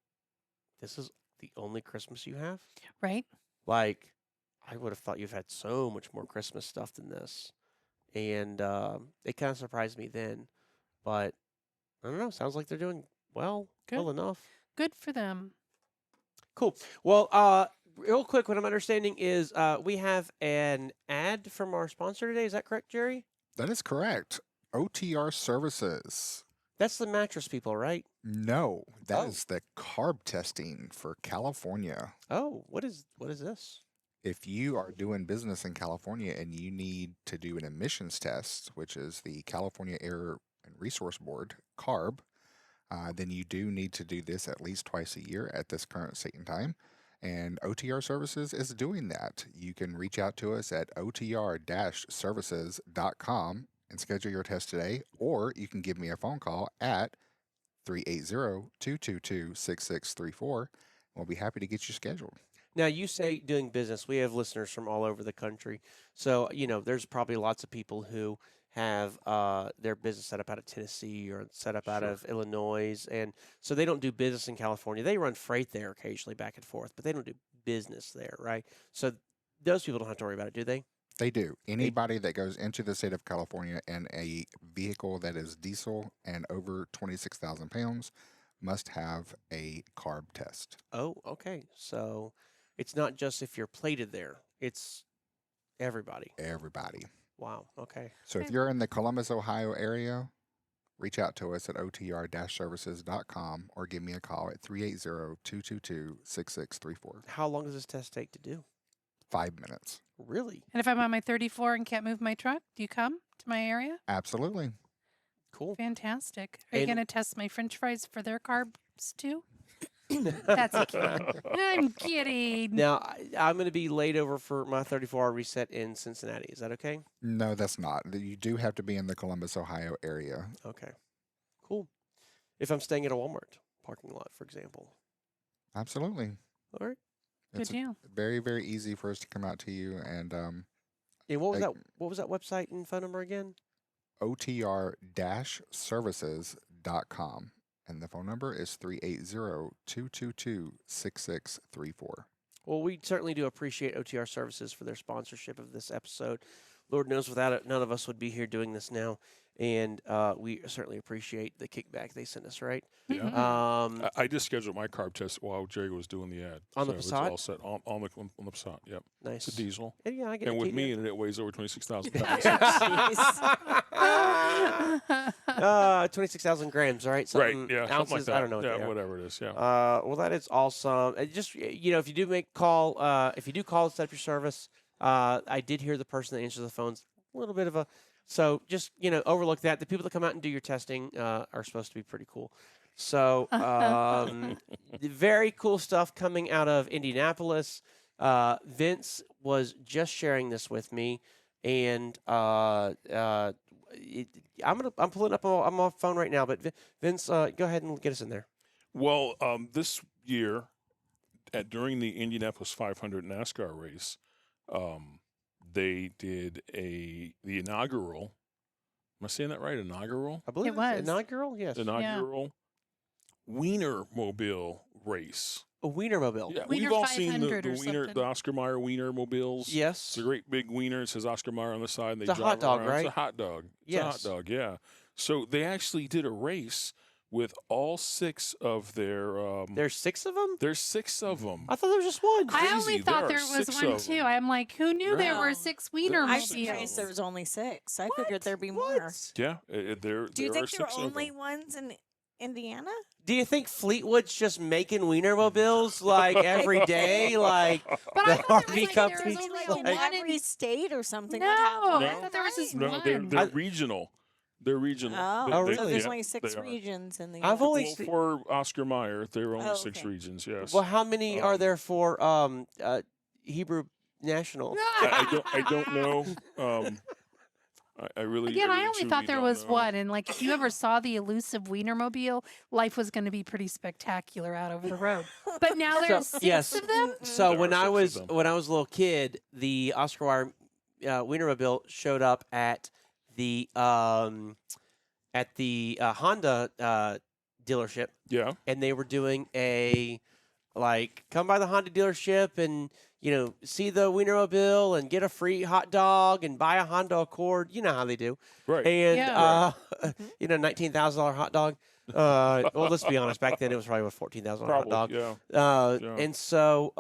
"This is the only Christmas you have?" Right? Like, I would have thought you've had so much more Christmas stuff than this, and it kind of surprised me then. But I don't know. Sounds like they're doing well Good. enough. Good for them. Cool. Well, real quick, what I'm understanding is we have an ad from our sponsor today. Is that correct, Jerry? That is correct. OTR Services. That's the mattress people, right? No, that Oh. is the carb testing for California. Oh, what is this? If you are doing business in California and you need to do an emissions test, which is the California Air and Resource Board, CARB, then you do need to do this at least twice a year at this current state and time. And OTR Services is doing that. You can reach out to us at otr-services.com and schedule your test today, or you can give me a phone call at 380-222-6634. We'll be happy to get you scheduled. Now, you say doing business. We have listeners from all over the country. So, there's probably lots of people who have their business set up out of Tennessee or set up out Sure. of Illinois. And so they don't do business in California. They run freight there occasionally back and forth, but they don't do business there, right? So those people don't have to worry about it, do they? They do. Anybody that goes into the state of California in a vehicle that is diesel and over 26,000 pounds must have a carb test. Oh, okay. So it's not just if you're plated there, it's everybody. Everybody. Wow. Okay. So if you're in the Columbus, Ohio area, reach out to us at otr-services.com or give me a call at 380-222-6634. How long does this test take to do? 5 minutes. Really? And if I'm on my 34 and can't move my truck, do you come to my area? Absolutely. Cool. Fantastic. Are you And- going to test my french fries for their carbs too? That's okay. I'm kidding. Now, I'm going to be laid over for my 34-hour reset in Cincinnati. Is that okay? No, that's not. You do have to be in the Columbus, Ohio area. Okay. Cool. If I'm staying at a Walmart parking lot, for example. Absolutely. All right. Good It's deal. very, very easy for us to come out to you. And And what was Like- that? What was that website and phone number again? OTR-services.com. And the phone number is 380-222-6634. Well, we certainly do appreciate OTR Services for their sponsorship of this episode. Lord knows without it, none of us would be here doing this now. And we certainly appreciate the kickback they sent us, right? Yeah. Mhm. I just scheduled my carb test while Jerry was doing the ad. On the so it's Passat? all set on the Passat. Yep. Nice. It's a diesel. And yeah, I get And it. with Kate, me yeah. in it, it weighs over 26,000 pounds. 26,000 grams, right? Right. Something, Yeah. ounces, Something like that. I don't know what Yeah. they are. Whatever it is. Yeah. Well, that is awesome. Just if you do make call, if you do call and set up your service, I did hear the person that answers the phones a little bit of a. So just overlook that. The people that come out and do your testing are supposed to be pretty cool. So very cool stuff coming out of Indianapolis. Vince was just sharing this with me, and I'm pulling up. I'm off phone right now, but Vince, go ahead and get us in there. Well, this year, during the Indianapolis 500 NASCAR race, they did the inaugural. Am I saying that right? Inaugural? I believe It was. inaugural. Yes, Inaugural Wienermobile race. a Wienermobile. Yeah, Wiener we've all seen the 500 or Wiener, something. the Oscar Mayer Wiener mobiles. Yes. It's a great big wiener. It says Oscar Mayer on the side. And they It's a drive hot dog, around. right? It's a hot dog. It's Yes. a hot dog, yeah. So they actually did a race with all six of their. There's 6 of them. There's 6 of them. I thought there was just one. I only crazy. thought There there are was 6 one of too. them. I'm like, who knew there were No. 6 wiener I'm Six of surprised there them. was only 6. I What? figured there'd be more. What? Yeah, there. Do you there are think there 6 were of only them. ones in Indiana? Do you think Fleetwood's just making Wienermobiles like every day? Like But I the thought RV there was company? only Like like in one in- every state or something. No, would have one, I thought there was just right? No, they're one. regional. They're regional. Oh, They- Oh, they- so really? there's yeah, only 6 they are. regions in the I've only United States. Well, for Oscar Mayer, there are only Oh, 6 okay. regions. Yes. Well, how many are Um, there for Hebrew National? I don't know. I really. Again, I really only truly thought there don't was know. one, and like if you ever saw the elusive Wienermobile, life was going to be pretty spectacular out over the road. But now there's 6 yes. of them. So There when are I 6 of was them. a little kid, the Oscar Mayer Wienermobile showed up at the Honda dealership, Yeah. and they were doing a come by the Honda dealership and see the Wienermobile and get a free hot dog and buy a Honda Accord. You know how they do. Right. And Yeah. $19,000 hot dog. Well, let's be honest. Back then, it was probably a $14,000 hot dog. Yeah. Yeah. And so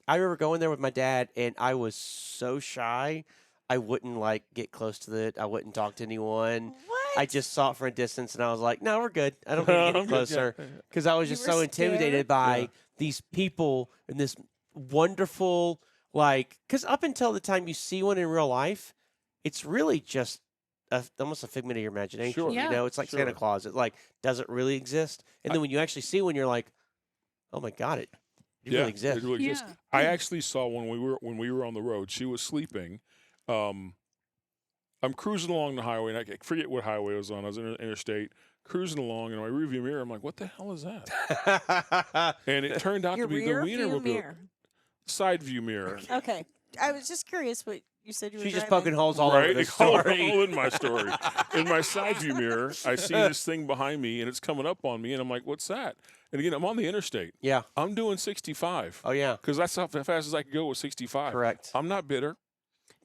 I remember going there with my dad, and I was so shy. I wouldn't get close to it. I wouldn't talk to anyone. What? I just saw it from a distance, and I was like, "No, we're good. I don't need to get I'm any good, closer," because I was You just were so intimidated scared? by Yeah. these people and this wonderful because up until the time you see one in real life, it's really just almost a figment of your imagination. Sure. Yeah. It's like Santa Sure. Claus. It doesn't really exist, and then when you actually see one, you're like, "Oh my god, it Yeah, really exists." It really exists. Yeah. I actually saw when we were on the road. She was sleeping. I'm cruising along the highway, and I forget what highway I was on. I was in interstate, cruising along, and in my rearview mirror, I'm like, "What the hell is that?" And it turned out Your to be the rear view Wienermobile mirror. side view mirror. Okay. I was just curious what you said you were She's just driving. poking holes all over Right, this all story. in my story. In my side view mirror, I see this thing behind me, and it's coming up on me, and I'm like, "What's that?" And again, I'm on the interstate. Yeah. I'm doing 65 Oh yeah. because that's how fast as I could go with 65. Correct. I'm not bitter.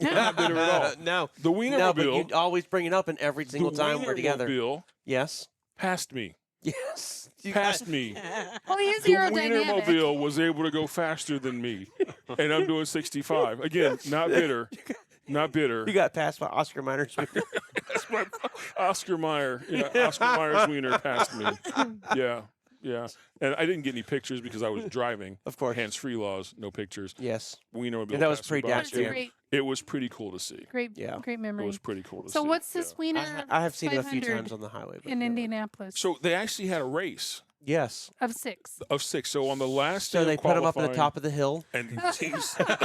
I'm not bitter at all. No. The No, but Wienermobile, you always bring it up in every single time we're together. Wienermobile Yes. passed me. Yes. Passed me. Well, he is The aerodynamic. Wienermobile was able to go faster than me, and I'm doing 65. Again, not bitter. Not bitter. You got passed by Oscar Mayer. That's my Oscar Mayer. Yeah, Oscar Mayer's wiener passed me. Yeah, yeah. And I didn't get any pictures because I was driving. Of course. Hands-free laws, no pictures. Yes. Wienermobile. And that was passed me by. pre-dash, That's a yeah. great, It was pretty cool to see. great, Yeah. great It memory. was pretty cool to see. So what's this yeah. Wiener I have seen it a few 500 times on the highway. But in never. Indianapolis? So they actually had a race. Yes. of 6. Of 6. So on the last So day they of put them up at the qualifying- top of the hill. and teams let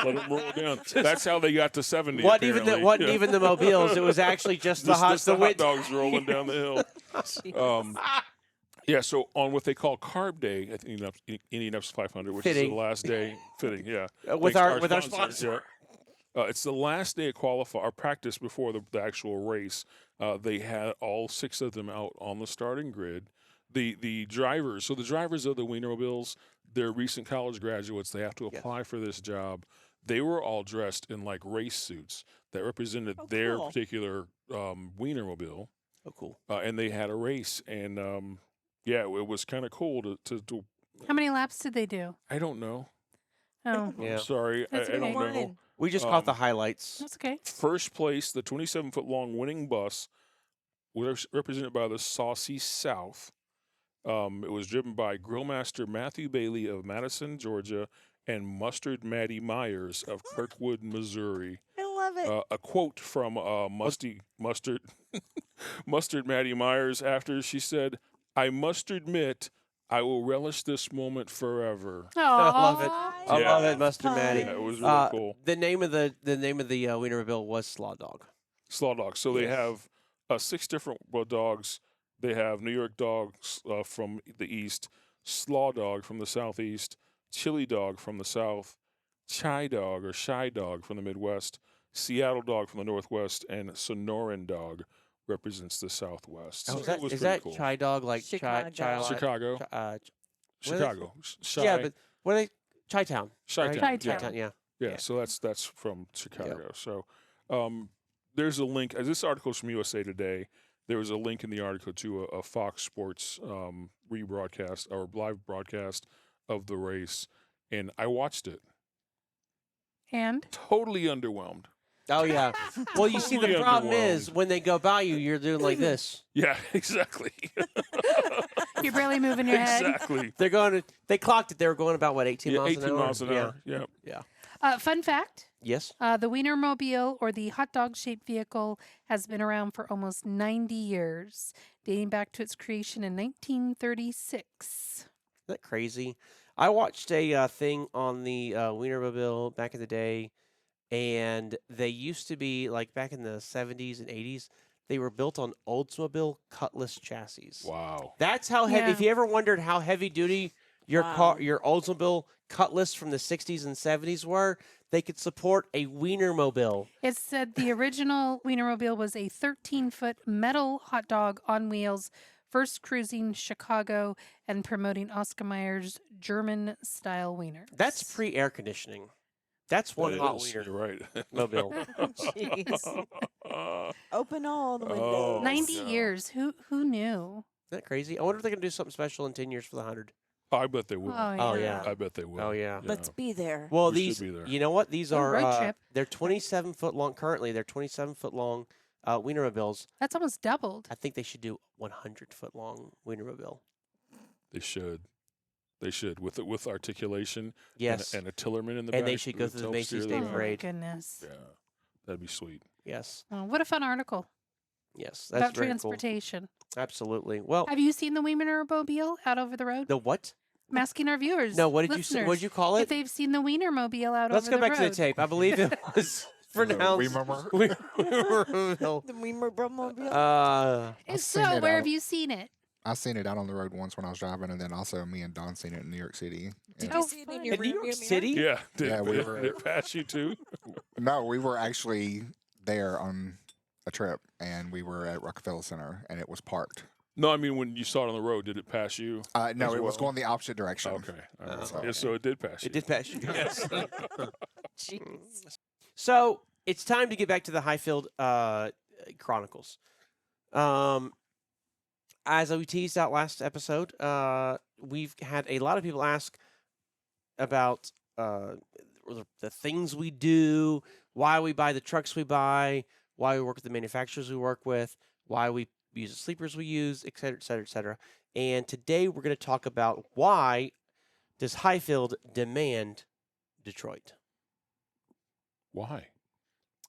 them roll down. That's how they got to 70. Wasn't even the apparently. wasn't Yeah. even the mobiles. It was actually just the Just the hot wind. dogs rolling down the hill. Jeez. Yeah, so on what they call Carb Day at Indianapolis 500, which is Fitting. the last day, fitting, yeah. With Thanks to our sponsors, sponsor. yeah. It's the last day of qualify or practice before the actual race. They had all 6 of them out on the starting grid. The drivers, so the drivers of the Wienermobiles, they're recent college graduates. They have to Yes. apply for this job. They were all dressed in like race suits that represented Oh, their cool. particular Wienermobile. Oh, cool. And they had a race, and yeah, it was kind of cool to. How many laps did they do? I don't know. Oh, Yeah. I'm sorry, I That's don't okay. know. Morning. We just caught the Um, highlights. that's okay. First place, the 27-foot long winning bus, was represented by the Saucy South. It was driven by Grillmaster Matthew Bailey of Madison, Georgia, and Mustard Maddie Myers of Kirkwood, Missouri. I love it. A quote from Mustard Mustard Maddie Myers after she said, "I must admit, I will relish this moment forever." I love it. Aw. I Yeah. love it, Mustard Maddie. Yeah, it was really cool. The name of the Wienermobile was Slaw Dog. Slaw dogs. So they Yes. have 6 different dogs. They have New York dogs from the east, Slaw dog from the southeast, Chili dog from the south, Chai dog or Shy dog from the Midwest, Seattle dog from the Northwest, and Sonoran dog represents the Southwest. Oh, So is it that, was is pretty that cool. Chai Dog like Chicago. Chicago, Chi- what are they- Chicago, Shy, Yeah, but what are they? Chi-Town. Chi-town. right? Chi-town. Chi-town, yeah. Yeah, Yeah. so that's from Chicago. So there's a link. This article is from USA Today. There was a link in the article to a Fox Sports rebroadcast or live broadcast of the race, and I watched it. And Totally underwhelmed. Oh, yeah. Well, you see, the Totally problem is underwhelmed. when they go by you, you're doing like this. Yeah, exactly. you're barely moving your head. Exactly. They clocked it. They were going about, what, 18 Yeah, miles 18 an hour? miles an hour. Yeah. Fun fact. Yes. The Wienermobile, or the hot dog shaped vehicle, has been around for almost 90 years, dating back to its creation in 1936. Isn't that crazy? I watched a thing on the Wienermobile back in the day, and they used to be, like back in the 70s and 80s, they were built on Oldsmobile Cutlass chassis. Wow. That's how heavy. Yeah. If you ever wondered how heavy duty your Wow. your Oldsmobile Cutlass from the 60s and 70s were, they could support a Wienermobile. It said the original Wienermobile was a 13-foot metal hot dog on wheels, first cruising Chicago and promoting Oscar Mayer's German-style wieners. That's pre-air conditioning. That's one That hot is, wiener You're right. mobile. Jeez. Open all the windows. Oh, 90 yeah. years. Who knew? Isn't that crazy? I wonder if they're going to do something special in 10 years for the 100. I bet they will. Oh, yeah. I bet they will. Oh, yeah. Let's be there. Well, We should these, be there. you know what? These Oh, are, road trip. they're 27-foot long. Currently, they're 27-foot long Wienermobiles. That's almost doubled. I think they should do 100-foot long Wienermobile. They should. They should with articulation. Yes. And a Tillerman in the back. And they should go to through the help Macy's steer Day Oh, the- my Parade. goodness. Yeah, that'd be sweet. Yes. Oh, what a fun article Yes. That's about very cool. transportation. Absolutely. Well, Have you seen the Wienermobile out over the road? the what? I'm asking our viewers. No, what did you say? What listeners, did you call If it? they've seen the Wienermobile out Let's over go the back road. to the tape. I believe it was pronounced Wienermobile? Wienermobile. The Wienermobile. If I've so, seen it where out- have you seen it? I seen it out on the road once when I was driving, and then also me and Don seen it in New York City. Did And- you Oh, see it in fun. your In New York rearview mirror? City? Yeah. Did, Yeah, we did, were- did it pass you too? No, we were actually there on a trip, and we were at Rockefeller Center, and it was parked. No, I mean when you saw it on the road, did it pass you? No, As it was well? going the opposite direction. Okay. All right. Oh, Yeah, so it did pass you. It did pass you. Yes. Jeez. So it's time to get back to the Highfield Chronicles. As we teased out last episode, we've had a lot of people ask about the things we do, why we buy the trucks we buy, why we work with the manufacturers we work with, why we use the sleepers we use, et cetera, et cetera, et cetera. And today we're going to talk about why does Highfield demand Detroit? Why?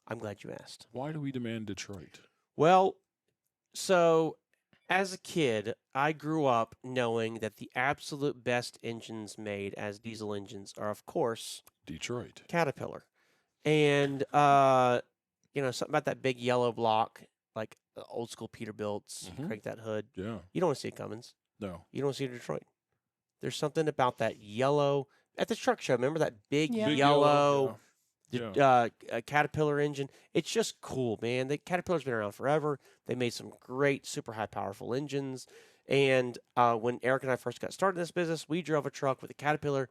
I'm glad you asked. Why do we demand Detroit? Well, so As a kid, I grew up knowing that the absolute best engines made as diesel engines are, of course, Detroit. Caterpillar. And, something about that big yellow block, like old school Peterbilts, Mhm. crank that hood. Yeah. You don't want to see it Cummins. No. You don't want to see it Detroit. There's something about that yellow at the truck show. Remember that big Yeah. Big yellow Yeah. Caterpillar engine? It's just cool, man. The Caterpillar's been around forever. They made some great, super high powerful engines. And when Eric and I first got started in this business, we drove a truck with a Caterpillar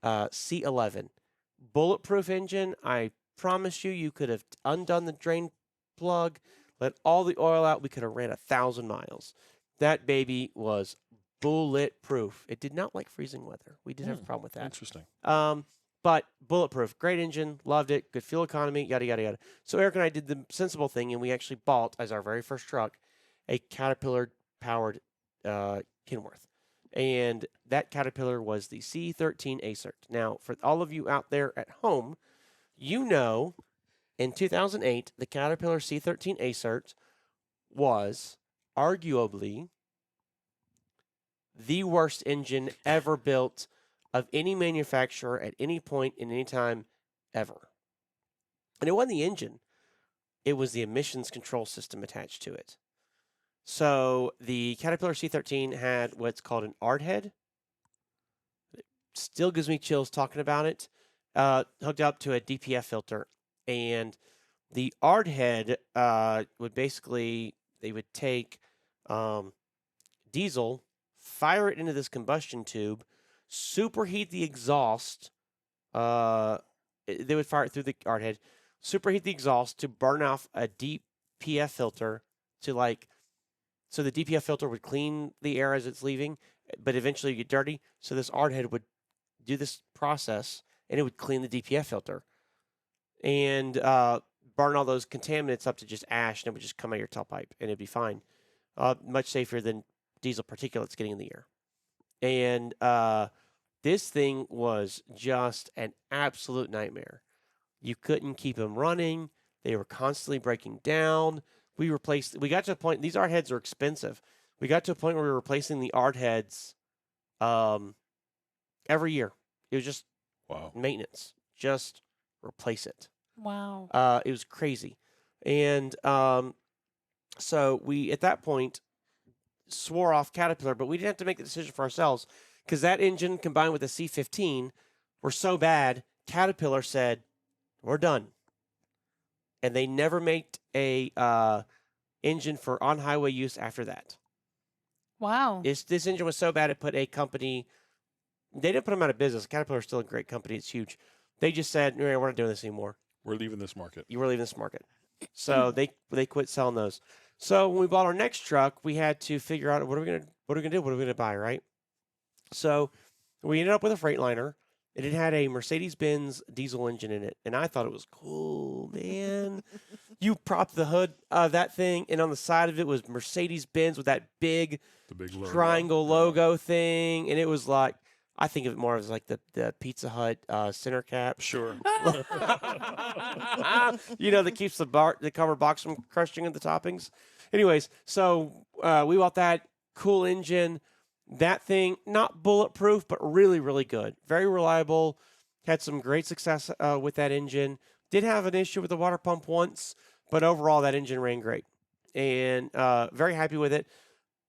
C11 bulletproof engine. I promise you, you could have undone the drain plug, let all the oil out. We could have ran 1,000 miles. That baby was bulletproof. It did not like freezing weather. We did have a problem with that. Interesting. But bulletproof, great engine, loved it, good fuel economy, yada yada yada. So Eric and I did the sensible thing, and we actually bought as our very first truck a Caterpillar powered Kenworth, and that Caterpillar was the C13 Acert. Now, for all of you out there at home, you know, in 2008, the Caterpillar C13 Acert was arguably the worst engine ever built of any manufacturer at any point in any time ever. And it wasn't the engine, it was the emissions control system attached to it. So the Caterpillar C13 had what's called an ARD head. It still gives me chills talking about it. Hooked up to a DPF filter. And the ARD head would basically, they would take diesel, fire it into this combustion tube, superheat the exhaust. They would fire it through the ARD head, superheat the exhaust to burn off a DPF filter so the DPF filter would clean the air as it's leaving, but eventually you get dirty. So this ARD head would do this process, and it would clean the DPF filter and burn all those contaminants up to just ash, and it would just come out of your tailpipe, and it'd be fine. Much safer than diesel particulates getting in the air. And this thing was just an absolute nightmare. You couldn't keep them running. They were constantly breaking down. We got to a point, these ARD heads are expensive. We got to a point where we were replacing the ARD heads every year. It was just Wow. maintenance. Just replace it. Wow. It was crazy. And so we, at that point, swore off Caterpillar, but we didn't have to make the decision for ourselves because that engine combined with the C15 were so bad, Caterpillar said, we're done. And they never made a engine for on-highway use after that. Wow. This engine was so bad it put a company, they didn't put them out of business. Caterpillar's still a great company. It's huge. They just said, we're not doing this anymore. We're leaving this market. You were leaving this market. So they quit selling those. So when we bought our next truck, we had to figure out what are we gonna do? What are we gonna buy, right? So we ended up with a Freightliner. And it had a Mercedes-Benz diesel engine in it, and I thought it was cool, man. You prop the hood of that thing, and on the side of it was Mercedes-Benz with that big The big logo. triangle logo thing, and it was like, I think of it more as like the Pizza Hut center cap. Sure. That keeps the cover box from crushing the toppings. Anyways, so we bought that cool engine. That thing, not bulletproof, but really, really good. Very reliable. Had some great success with that engine. Did have an issue with the water pump once, but overall that engine ran great. And very happy with it.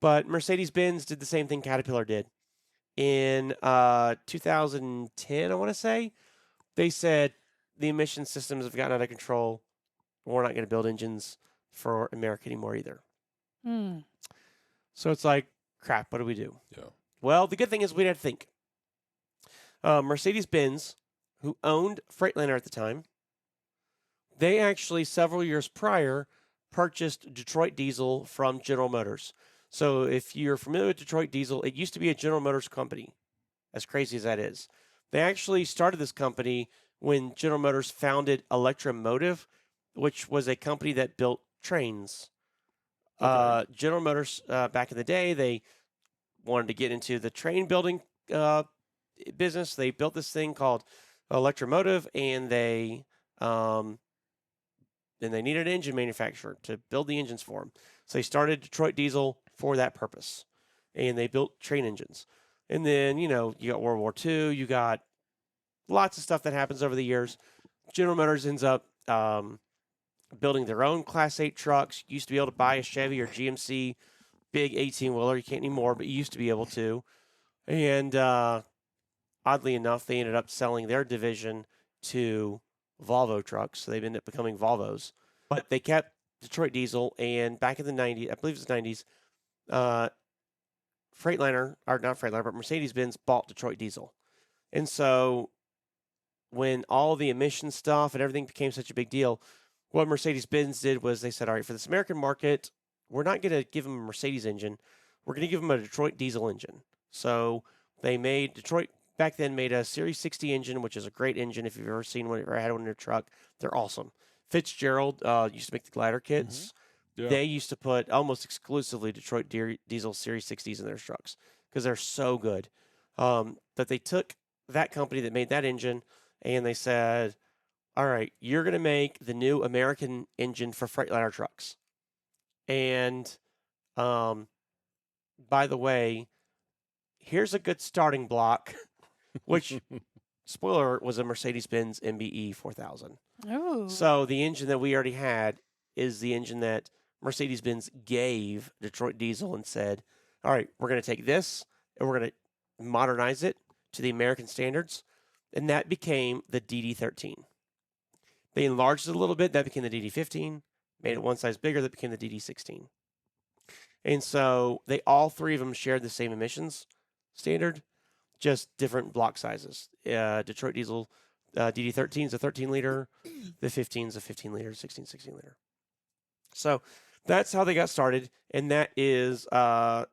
But Mercedes-Benz did the same thing Caterpillar did. In 2010, I want to say, they said the emission systems have gotten out of control. We're not going to build engines for America anymore either. So it's like, crap, what do we do? Yeah. Well, the good thing is we had to think. Mercedes-Benz, who owned Freightliner at the time, they actually, several years prior, purchased Detroit Diesel from General Motors. So if you're familiar with Detroit Diesel, it used to be a General Motors company, as crazy as that is. They actually started this company when General Motors founded Electromotive, which was a company that built trains. Okay. General Motors, back in the day, they wanted to get into the train building business. They built this thing called Electromotive, and they needed an engine manufacturer to build the engines for them. So they started Detroit Diesel, for that purpose. And they built train engines. And then, you got World War II, you got lots of stuff that happens over the years. General Motors ends up building their own Class 8 trucks. You used to be able to buy a Chevy or GMC big 18-wheeler. You can't anymore, but you used to be able to. And oddly enough, they ended up selling their division to Volvo trucks. So they've ended up becoming Volvos. But they kept Detroit Diesel. And back in the 90s, I believe it was the 90s, Freightliner, or not Freightliner, but Mercedes-Benz bought Detroit Diesel. And so when all the emission stuff and everything became such a big deal, what Mercedes-Benz did was they said, all right, for this American market, we're not going to give them a Mercedes engine. We're going to give them a Detroit diesel engine. So they made, Detroit back then made a Series 60 engine, which is a great engine. If you've ever seen one or had one in your truck, they're awesome. Fitzgerald used to make the glider kits. Yeah. They used to put almost exclusively Detroit diesel Series 60s in their trucks because they're so good. But they took that company that made that engine and they said, all right, you're going to make the new American engine for Freightliner trucks. And by the way, here's a good starting block, which, spoiler, was a Mercedes-Benz MBE 4000. Oh. So the engine that we already had is the engine that Mercedes-Benz gave Detroit Diesel and said, all right, we're going to take this and we're going to modernize it to the American standards. And that became the DD13. They enlarged it a little bit. That became the DD15. Made it one size bigger. That became the DD16. And so they all three of them shared the same emissions standard, just different block sizes. Detroit Diesel DD13 is a 13-liter. The 15 is a 15-liter, 16-liter. So that's how they got started, and that is why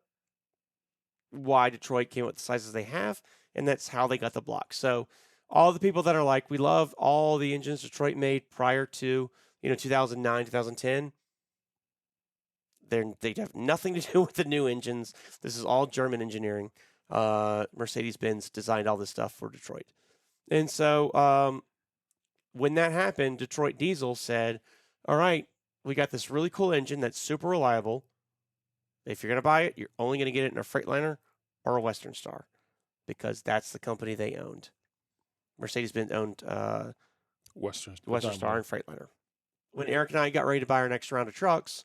Detroit came with the sizes they have, and that's how they got the block. So all the people that are like, we love all the engines Detroit made prior to 2009, 2010, they have nothing to do with the new engines. This is all German engineering. Mercedes-Benz designed all this stuff for Detroit. And so when that happened, Detroit Diesel said, all right, we got this really cool engine that's super reliable. If you're going to buy it, you're only going to get it in a Freightliner or a Western Star because that's the company they owned. Mercedes-Benz owned Western Star and Freightliner. When Eric and I got ready to buy our next round of trucks,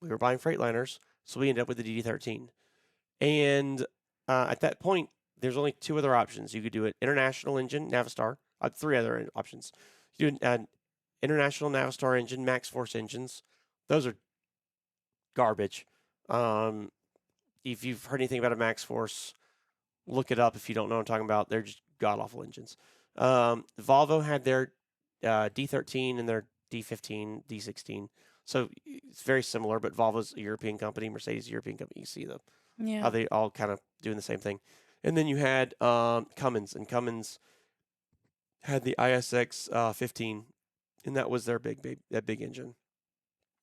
we were buying Freightliners, so we ended up with the DD13. And at that point, there's only two other options. You could do an international engine, Navistar. Three other options. You do an international Navistar engine, Max Force engines. Those are garbage. If you've heard anything about a Max Force, look it up if you don't know what I'm talking about. They're just god-awful engines. Volvo had their D13 and their D15, D16. So it's very similar, but Volvo's a European company, Mercedes a European company. You see how they all kind of doing the same thing. And then you had Cummins, and Cummins had the ISX 15, and that was their big engine.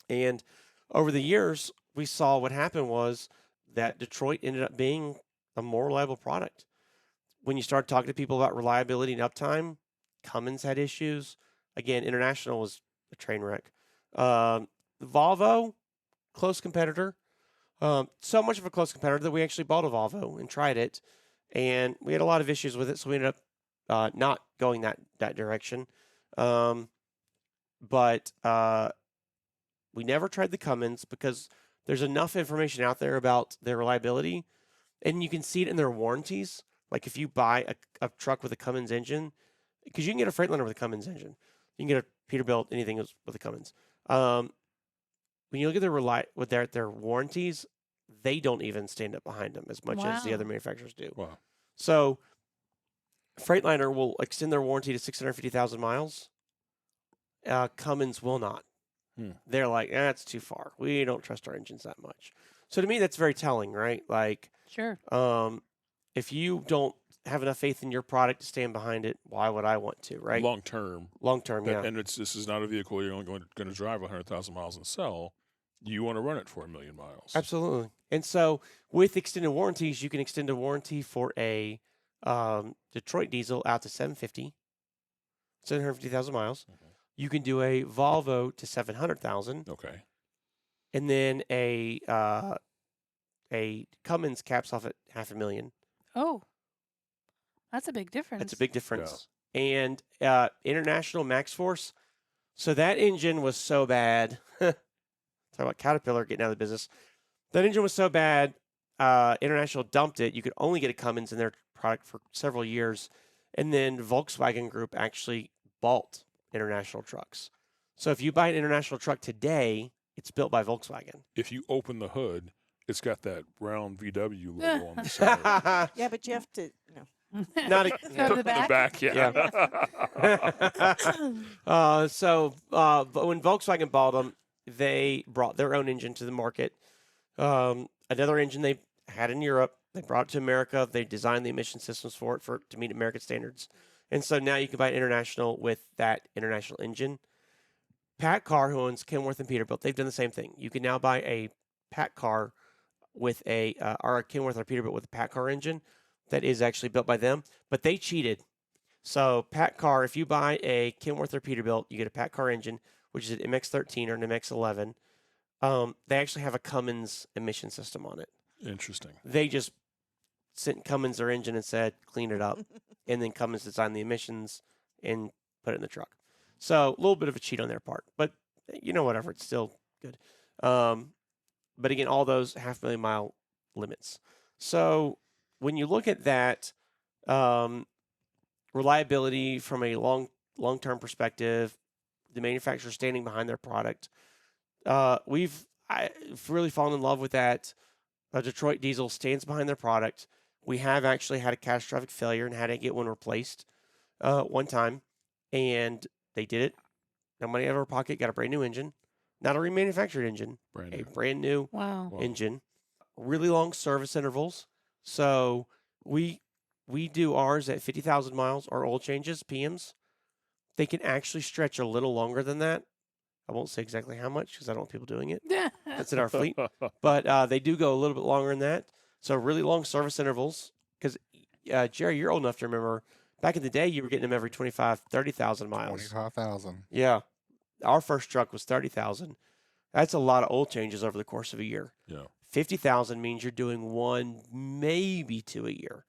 And over the years, we saw what happened was that Detroit ended up being a more reliable product. When you start talking to people about reliability and uptime, Cummins had issues. Again, International was a train wreck. Volvo, close competitor. So much of a close competitor that we actually bought a Volvo and tried it, and we had a lot of issues with it, so we ended up not going that direction. But we never tried the Cummins because there's enough information out there about their reliability, and you can see it in their warranties. Like if you buy a truck with a Cummins engine, because you can get a Freightliner with a Cummins engine, you can get a Peterbilt, anything with a Cummins. When you look at their warranties, they don't even stand up behind them as much as the other manufacturers do. Wow. So Freightliner will extend their warranty to 650,000 miles. Cummins will not. They're like, that's too far. We don't trust our engines that much. So to me, that's very telling, right? Like, sure. If you don't have enough faith in your product to stand behind it, why would I want to, right? Long term, yeah. And this is not a vehicle you're only going to drive 100,000 miles and sell. You want to run it for 1 million miles. Absolutely. And so with extended warranties, you can extend a warranty for a Detroit diesel out to 750,000 miles. Mm-hmm. You can do a Volvo to 700,000. Okay. And then a a Cummins caps off at $500,000. Oh, that's a big difference. That's a big difference. And International Max Force. So that engine was so bad. Talk about Caterpillar getting out of the business. That engine was so bad. International dumped it. You could only get a Cummins in their product for several years. And then Volkswagen Group actually bought International trucks. So if you buy an International truck today, it's built by Volkswagen. If you open the hood, it's got that round VW logo on the side. Yeah, but you have to. No. Not a, Go to the back. yeah. But when Volkswagen bought them, they brought their own engine to the market. Another engine they had in Europe, they brought it to America. They designed the emission systems for it to meet American standards. And so now you can buy an International with that International engine. Pat Carr, who owns Kenworth and Peterbilt, they've done the same thing. You can now buy a Pat Carr with or a Kenworth or Peterbilt with a Pat Carr engine that is actually built by them, but they cheated. So Pat Carr, if you buy a Kenworth or Peterbilt, you get a Pat Carr engine, which is an MX-13 or an MX-11. They actually have a Cummins emission system on it. Interesting. They just sent Cummins their engine and said, clean it up. And then Cummins designed the emissions and put it in the truck. So a little bit of a cheat on their part, but whatever, it's still good. But again, all those 500,000 mile limits. So when you look at that, reliability from a long-term perspective, the manufacturer standing behind their product, I've really fallen in love with that. Detroit Diesel stands behind their product. We have actually had a catastrophic failure and had to get one replaced one time, and they did it. No money out of our pocket, got a brand new engine, not a remanufactured engine, a brand new Wow. engine. Really long service intervals. So we do ours at 50,000 miles, our oil changes, PMs. They can actually stretch a little longer than that. I won't say exactly how much because I don't want people doing it. That's in our fleet. But they do go a little bit longer than that. So really long service intervals. Because, Jerry, you're old enough to remember, back in the day, you were getting them every 30,000 miles. 25,000. Yeah. Our first truck was 30,000. That's a lot of oil changes over the course of a year. Yeah. 50,000 means you're doing one, maybe two a year,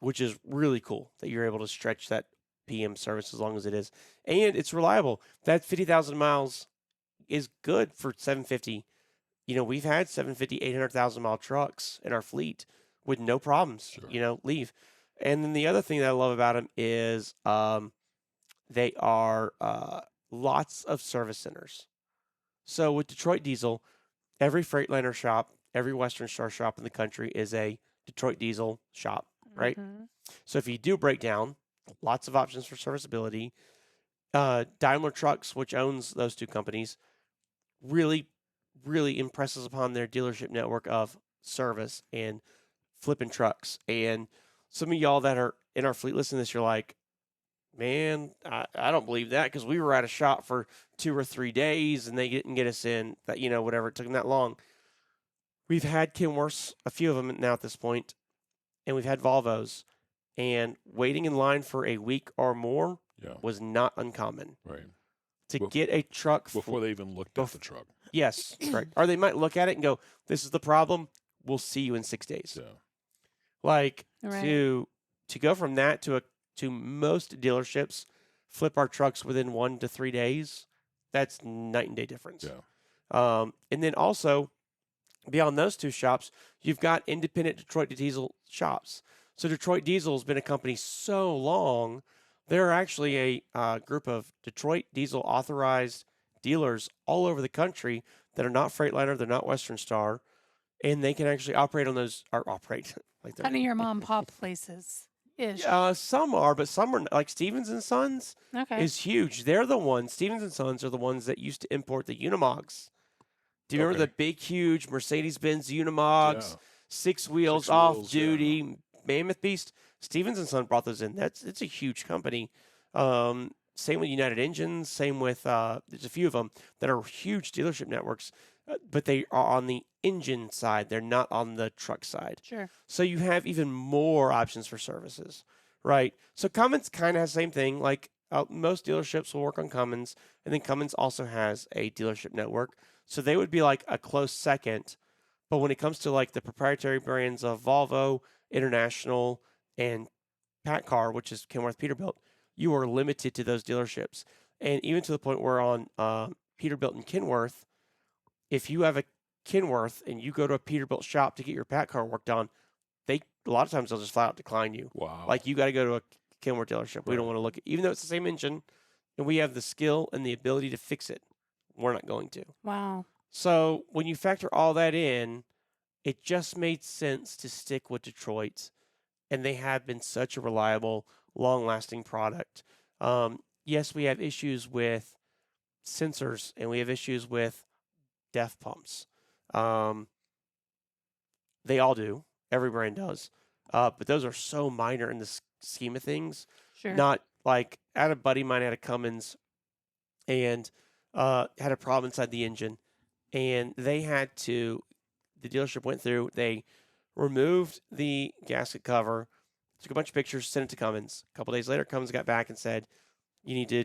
which is really cool that you're able to stretch that PM service as long as it is. And it's reliable. That 50,000 miles is good for 750. We've had 750, 800,000 mile trucks in our fleet with no problems, Sure. leave. And then the other thing that I love about them is they are lots of service centers. So with Detroit Diesel, every Freightliner shop, every Western Star shop in the country is a Detroit Diesel shop, right? Mhm. So if you do break down, lots of options for serviceability. Daimler Trucks, which owns those two companies, really, really impresses upon their dealership network of service and flipping trucks. And some of y'all that are in our fleet listening to this, you're like, man, I don't believe that because we were at a shop for 2 or 3 days and they didn't get us in that, whatever, it took them that long. We've had Kenworths, a few of them now at this point, and we've had Volvos, and waiting in line for a week or more was not uncommon. Right. To get a truck Before they even looked at the truck. Yes, right. Or they might look at it and go, this is the problem. We'll see you in 6 days. Yeah. Like Right. to go from that to most dealerships flip our trucks within 1 to 3 days. That's night and day difference. Yeah. And then also beyond those two shops, you've got independent Detroit Diesel shops. So Detroit Diesel has been a company so long. They're actually a group of Detroit Diesel authorized dealers all over the country that are not Freightliner, they're not Western Star, and they can actually operate on those, or operate like Kind of your mom and pop places ish. some are, but some are like Stevens and Sons Okay. is huge. They're the ones. Stevens and Sons are the ones that used to import the Unimogs. Do you remember the big, huge Mercedes-Benz Unimogs, Yeah. 6 wheels, 6 off wheels, duty, Mammoth Beast? Stevens and Son brought those in. It's a huge company. Same with United Engines. Same with there's a few of them that are huge dealership networks, but they are on the engine side. They're not on the truck side. Sure. So you have even more options for services, right? So Cummins kind of has the same thing. Like most dealerships will work on Cummins, and then Cummins also has a dealership network, so they would be like a close second. But when it comes to like the proprietary brands of Volvo, International, and PACCAR, which is Kenworth Peterbilt, you are limited to those dealerships, and even to the point where on Peterbilt and Kenworth, if you have a Kenworth and you go to a Peterbilt shop to get your PACCAR work done, a lot of times they'll just flat out decline you. Wow. Like, you got to go to a Kenworth dealership. We don't Right. want to look at, even though it's the same engine and we have the skill and the ability to fix it, we're not going to. Wow. So when you factor all that in, it just made sense to stick with Detroit, and they have been such a reliable, long-lasting product. Yes, we have issues with sensors and we have issues with DEF pumps. They all do. Every brand does. But those are so minor in the scheme of things. Sure. Not like, I had a buddy of mine had a Cummins and had a problem inside the engine. And they had to, the dealership went through, they removed the gasket cover, took a bunch of pictures, sent it to Cummins. A couple days later, Cummins got back and said, you need to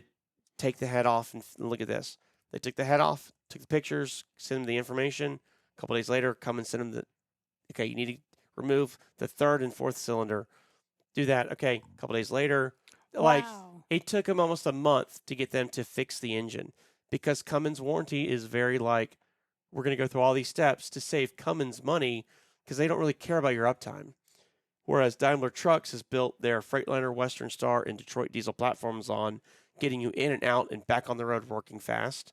take the head off and look at this. They took the head off, took the pictures, sent them the information. A couple days later, Cummins sent them okay, you need to remove the third and fourth cylinder. Do that. Okay, a couple days later, like, Wow. it took them almost a month to get them to fix the engine because Cummins warranty is very like, we're going to go through all these steps to save Cummins money because they don't really care about your uptime. Whereas Daimler Trucks has built their Freightliner, Western Star, and Detroit diesel platforms on getting you in and out and back on the road working fast.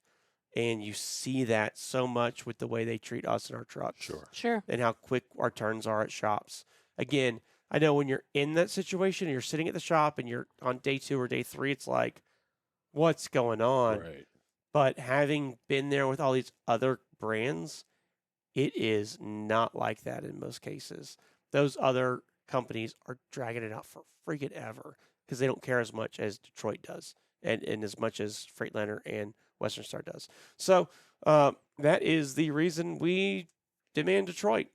And you see that so much with the way they treat us in our trucks. Sure. Sure. And how quick our turns are at shops. Again, I know when you're in that situation and you're sitting at the shop and you're on day 2 or day 3, it's like, what's going on? Right. But having been there with all these other brands, it is not like that in most cases. Those other companies are dragging it out for freaking ever because they don't care as much as Detroit does and as much as Freightliner and Western Star does. So that is the reason we demand Detroit.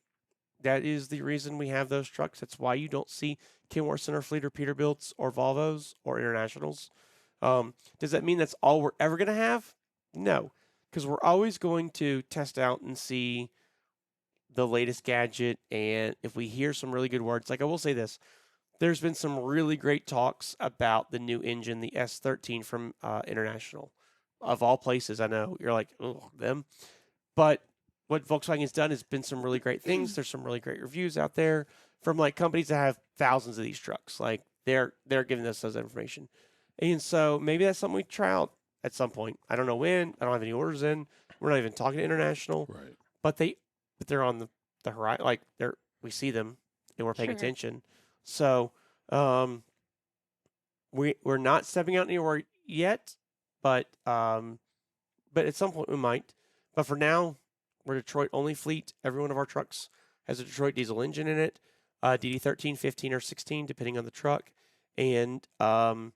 That is the reason we have those trucks. That's why you don't see Kenworth Center Fleet or Peterbilts or Volvos or Internationals. Does that mean that's all we're ever going to have? No, because we're always going to test out and see the latest gadget. And if we hear some really good words, like I will say this, there's been some really great talks about the new engine, the S13 from International. Of all places, I know you're like, oh, them. But what Volkswagen's done has been some really great things. There's some really great reviews out there from like companies that have thousands of these trucks. Like they're giving us those information. And so maybe that's something we try out at some point. I don't know when. I don't have any orders in. We're not even talking to International. Right. But they're on the horizon. Like we see them and we're paying Sure. attention. So we're not stepping out anywhere yet, but at some point we might. But for now, we're a Detroit only fleet. Every one of our trucks has a Detroit diesel engine in it. DD13, 15, or 16, depending on the truck. And I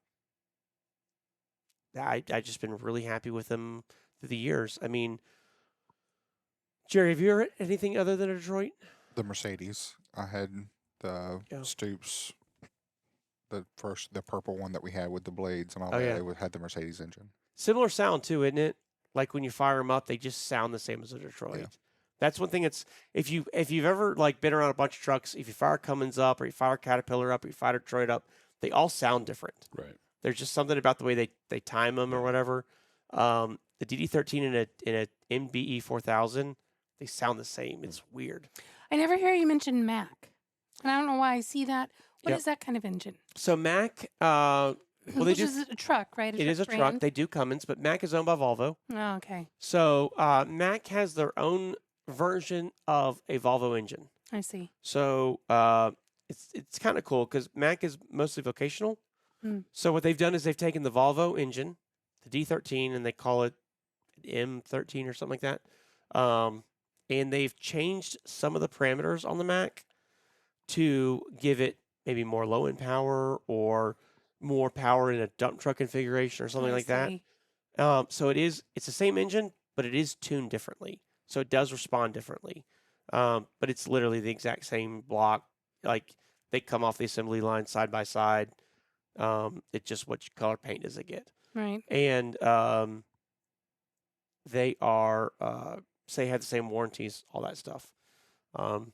just been really happy with them through the years. I mean, Jerry, have you ever had anything other than a Detroit? The Mercedes. I had the Yeah. Stoops, the purple one that we had with the blades and all Oh, that. yeah. It had the Mercedes engine. Similar sound too, isn't it? Like when you fire them up, they just sound the same as a Detroit. Yeah. That's one thing. It's if you've ever like been around a bunch of trucks, if you fire Cummins up or you fire Caterpillar up or you fire Detroit up, they all sound different. Right. There's just something about the way they time them or whatever. The DD13 in a MBE 4000, they sound the same. It's weird. I never hear you mention Mac. And I don't know why I see that. What is Yep. that kind of engine? So Mac, well, they Which just is a truck, right? it is a truck. brand? They do Cummins, but Mac is owned by Volvo. Oh, okay. So Mac has their own version of a Volvo engine. I see. So it's kind of cool because Mac is mostly vocational. Mm. So what they've done is they've taken the Volvo engine, the D13, and they call it M13 or something like that. And they've changed some of the parameters on the Mac to give it maybe more low end power or more power in a dump truck configuration or something I like that. see. So it's the same engine, but it is tuned differently. So it does respond differently. But it's literally the exact same block. Like they come off the assembly line side by side. It's just which color paint does it get. Right. And they are say have the same warranties, all that stuff. And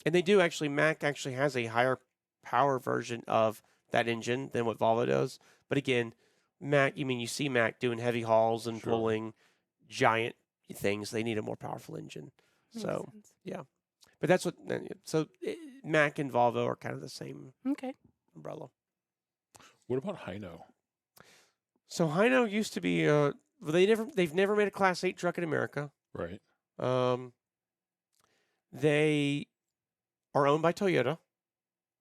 they do actually. Mac actually has a higher power version of that engine than what Volvo does. But again, Mac. You see Mac doing heavy hauls and Sure. pulling giant things. They need a more powerful engine. Makes So, sense. but that's what. So Mac and Volvo are kind of the same Okay. umbrella. What about Hino? So Hino used to be. They've never made a Class 8 truck in America. Right. They are owned by Toyota,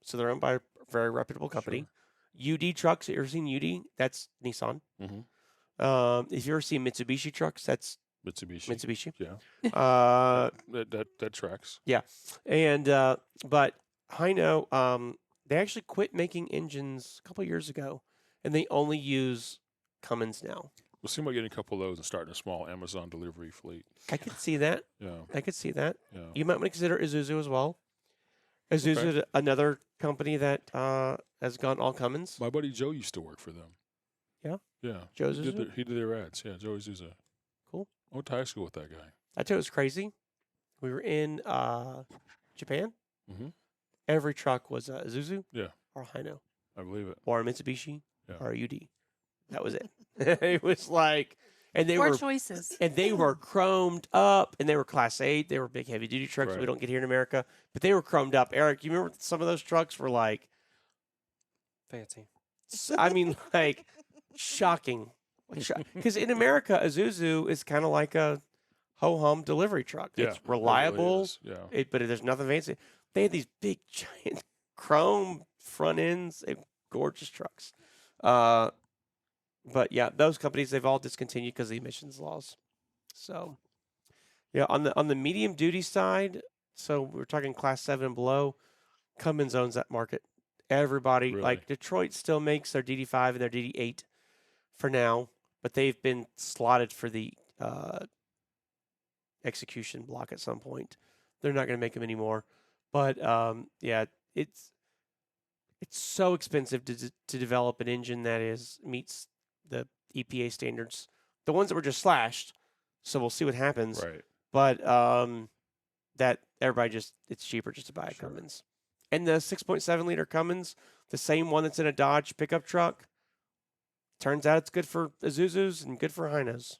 so they're owned by a very reputable company. UD trucks, you ever seen UD? That's Nissan. Mm-hmm. If you ever seen Mitsubishi trucks, that's Mitsubishi. Mitsubishi. Yeah. That tracks. And but Hino, they actually quit making engines a couple years ago, and they only use Cummins now. We'll see about getting a couple of those and starting a small Amazon delivery fleet. I could see that. Yeah. I could see that. Yeah. You might want to consider Isuzu as well. Isuzu is another company that has gone all Cummins. My buddy Joe used to work for them. Yeah? Yeah. Joe He did, Isuzu? he did their ads. Yeah, Joe Isuzu. Cool. I went to high school with that guy. I tell you, it was crazy. We were in Japan. Mm-hmm. Every truck was a Isuzu Yeah. or a Hino I believe it. or a Mitsubishi Yeah. or a UD. That was it. It was like, and they 4 were choices. and they were chromed up, and they were Class 8. They were big heavy duty trucks. We Right. don't get here in America, but they were chromed up. Eric, you remember some of those trucks were like, Fancy. I mean, like shocking. Because in America, a Isuzu is kind of like a ho hum delivery truck. Yeah. It's it really reliable. is. Yeah. But there's nothing fancy. They had these big, giant chrome front ends, gorgeous trucks. But yeah, those companies, they've all discontinued because of the emissions laws. So yeah, on the medium duty side, so we're talking Class 7 and below, Cummins owns that market. Everybody, Really? like Detroit still makes their DD5 and their DD8 for now, but they've been slotted for the execution block at some point. They're not going to make them anymore. But yeah, it's so expensive to develop an engine that meets the EPA standards. The ones that were just slashed, so we'll see what happens. Right. But that everybody it's cheaper just to buy a Sure. Cummins. And the 6.7 liter Cummins, the same one that's in a Dodge pickup truck, turns out it's good for Isuzus and good for Hinos.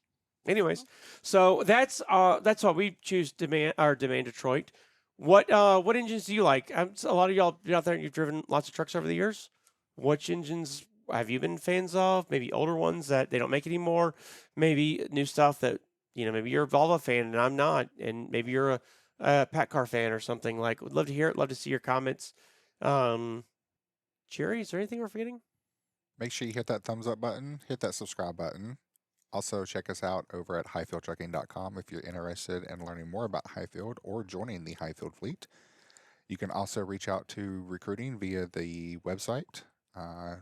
Anyways, so that's why we choose Demand Detroit. What engines do you like? A lot of y'all out there, you've driven lots of trucks over the years. Which engines have you been fans of? Maybe older ones that they don't make anymore. Maybe new stuff that, maybe you're a Volvo fan and I'm not. And maybe you're a Pat Car fan or something. Like, would love to hear it. Love to see your comments. Jerry, is there anything we're forgetting? Make sure you hit that thumbs up button, hit that subscribe button. Also, check us out over at hyfieldtrucking.com if you're interested in learning more about Highfield or joining the Highfield fleet. You can also reach out to recruiting via the website.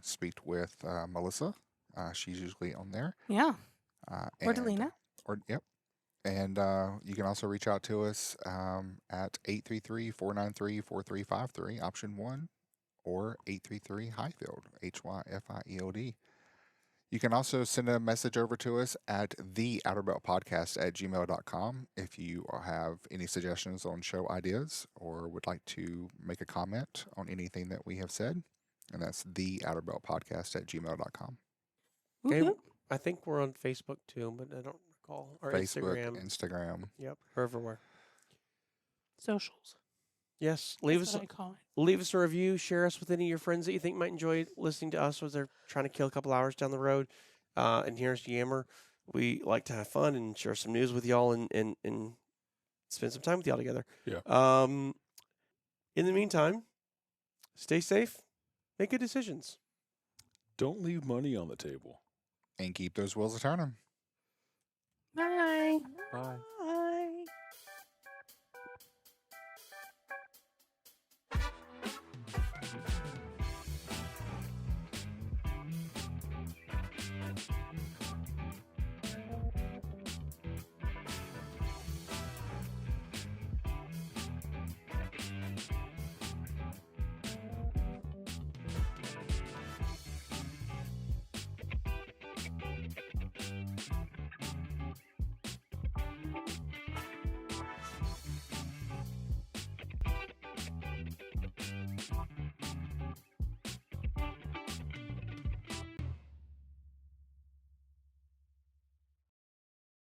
Speak with Melissa. She's usually on there. Yeah. Or and- Delina. Yep. And you can also reach out to us at 833-493-4353, option 1, or 833-HIFIELD, HYFIELD. You can also send a message over to us at theouterbeltpodcast@gmail.com if you have any suggestions on show ideas or would like to make a comment on anything that we have said. And that's theouterbeltpodcast@gmail.com. Okay, I think we're on Facebook too, but I don't recall. Or Facebook, Instagram. Instagram. Yep, we're everywhere. Socials. Yes, leave That's us what I call it. leave us a review. Share us with any of your friends that you think might enjoy listening to us as they're trying to kill a couple hours down the road and hear us yammer. We like to have fun and share some news with y'all and spend some time with y'all together. Yeah. In the meantime, stay safe, make good decisions. Don't leave money on the table. And keep those wheels a turning. Bye.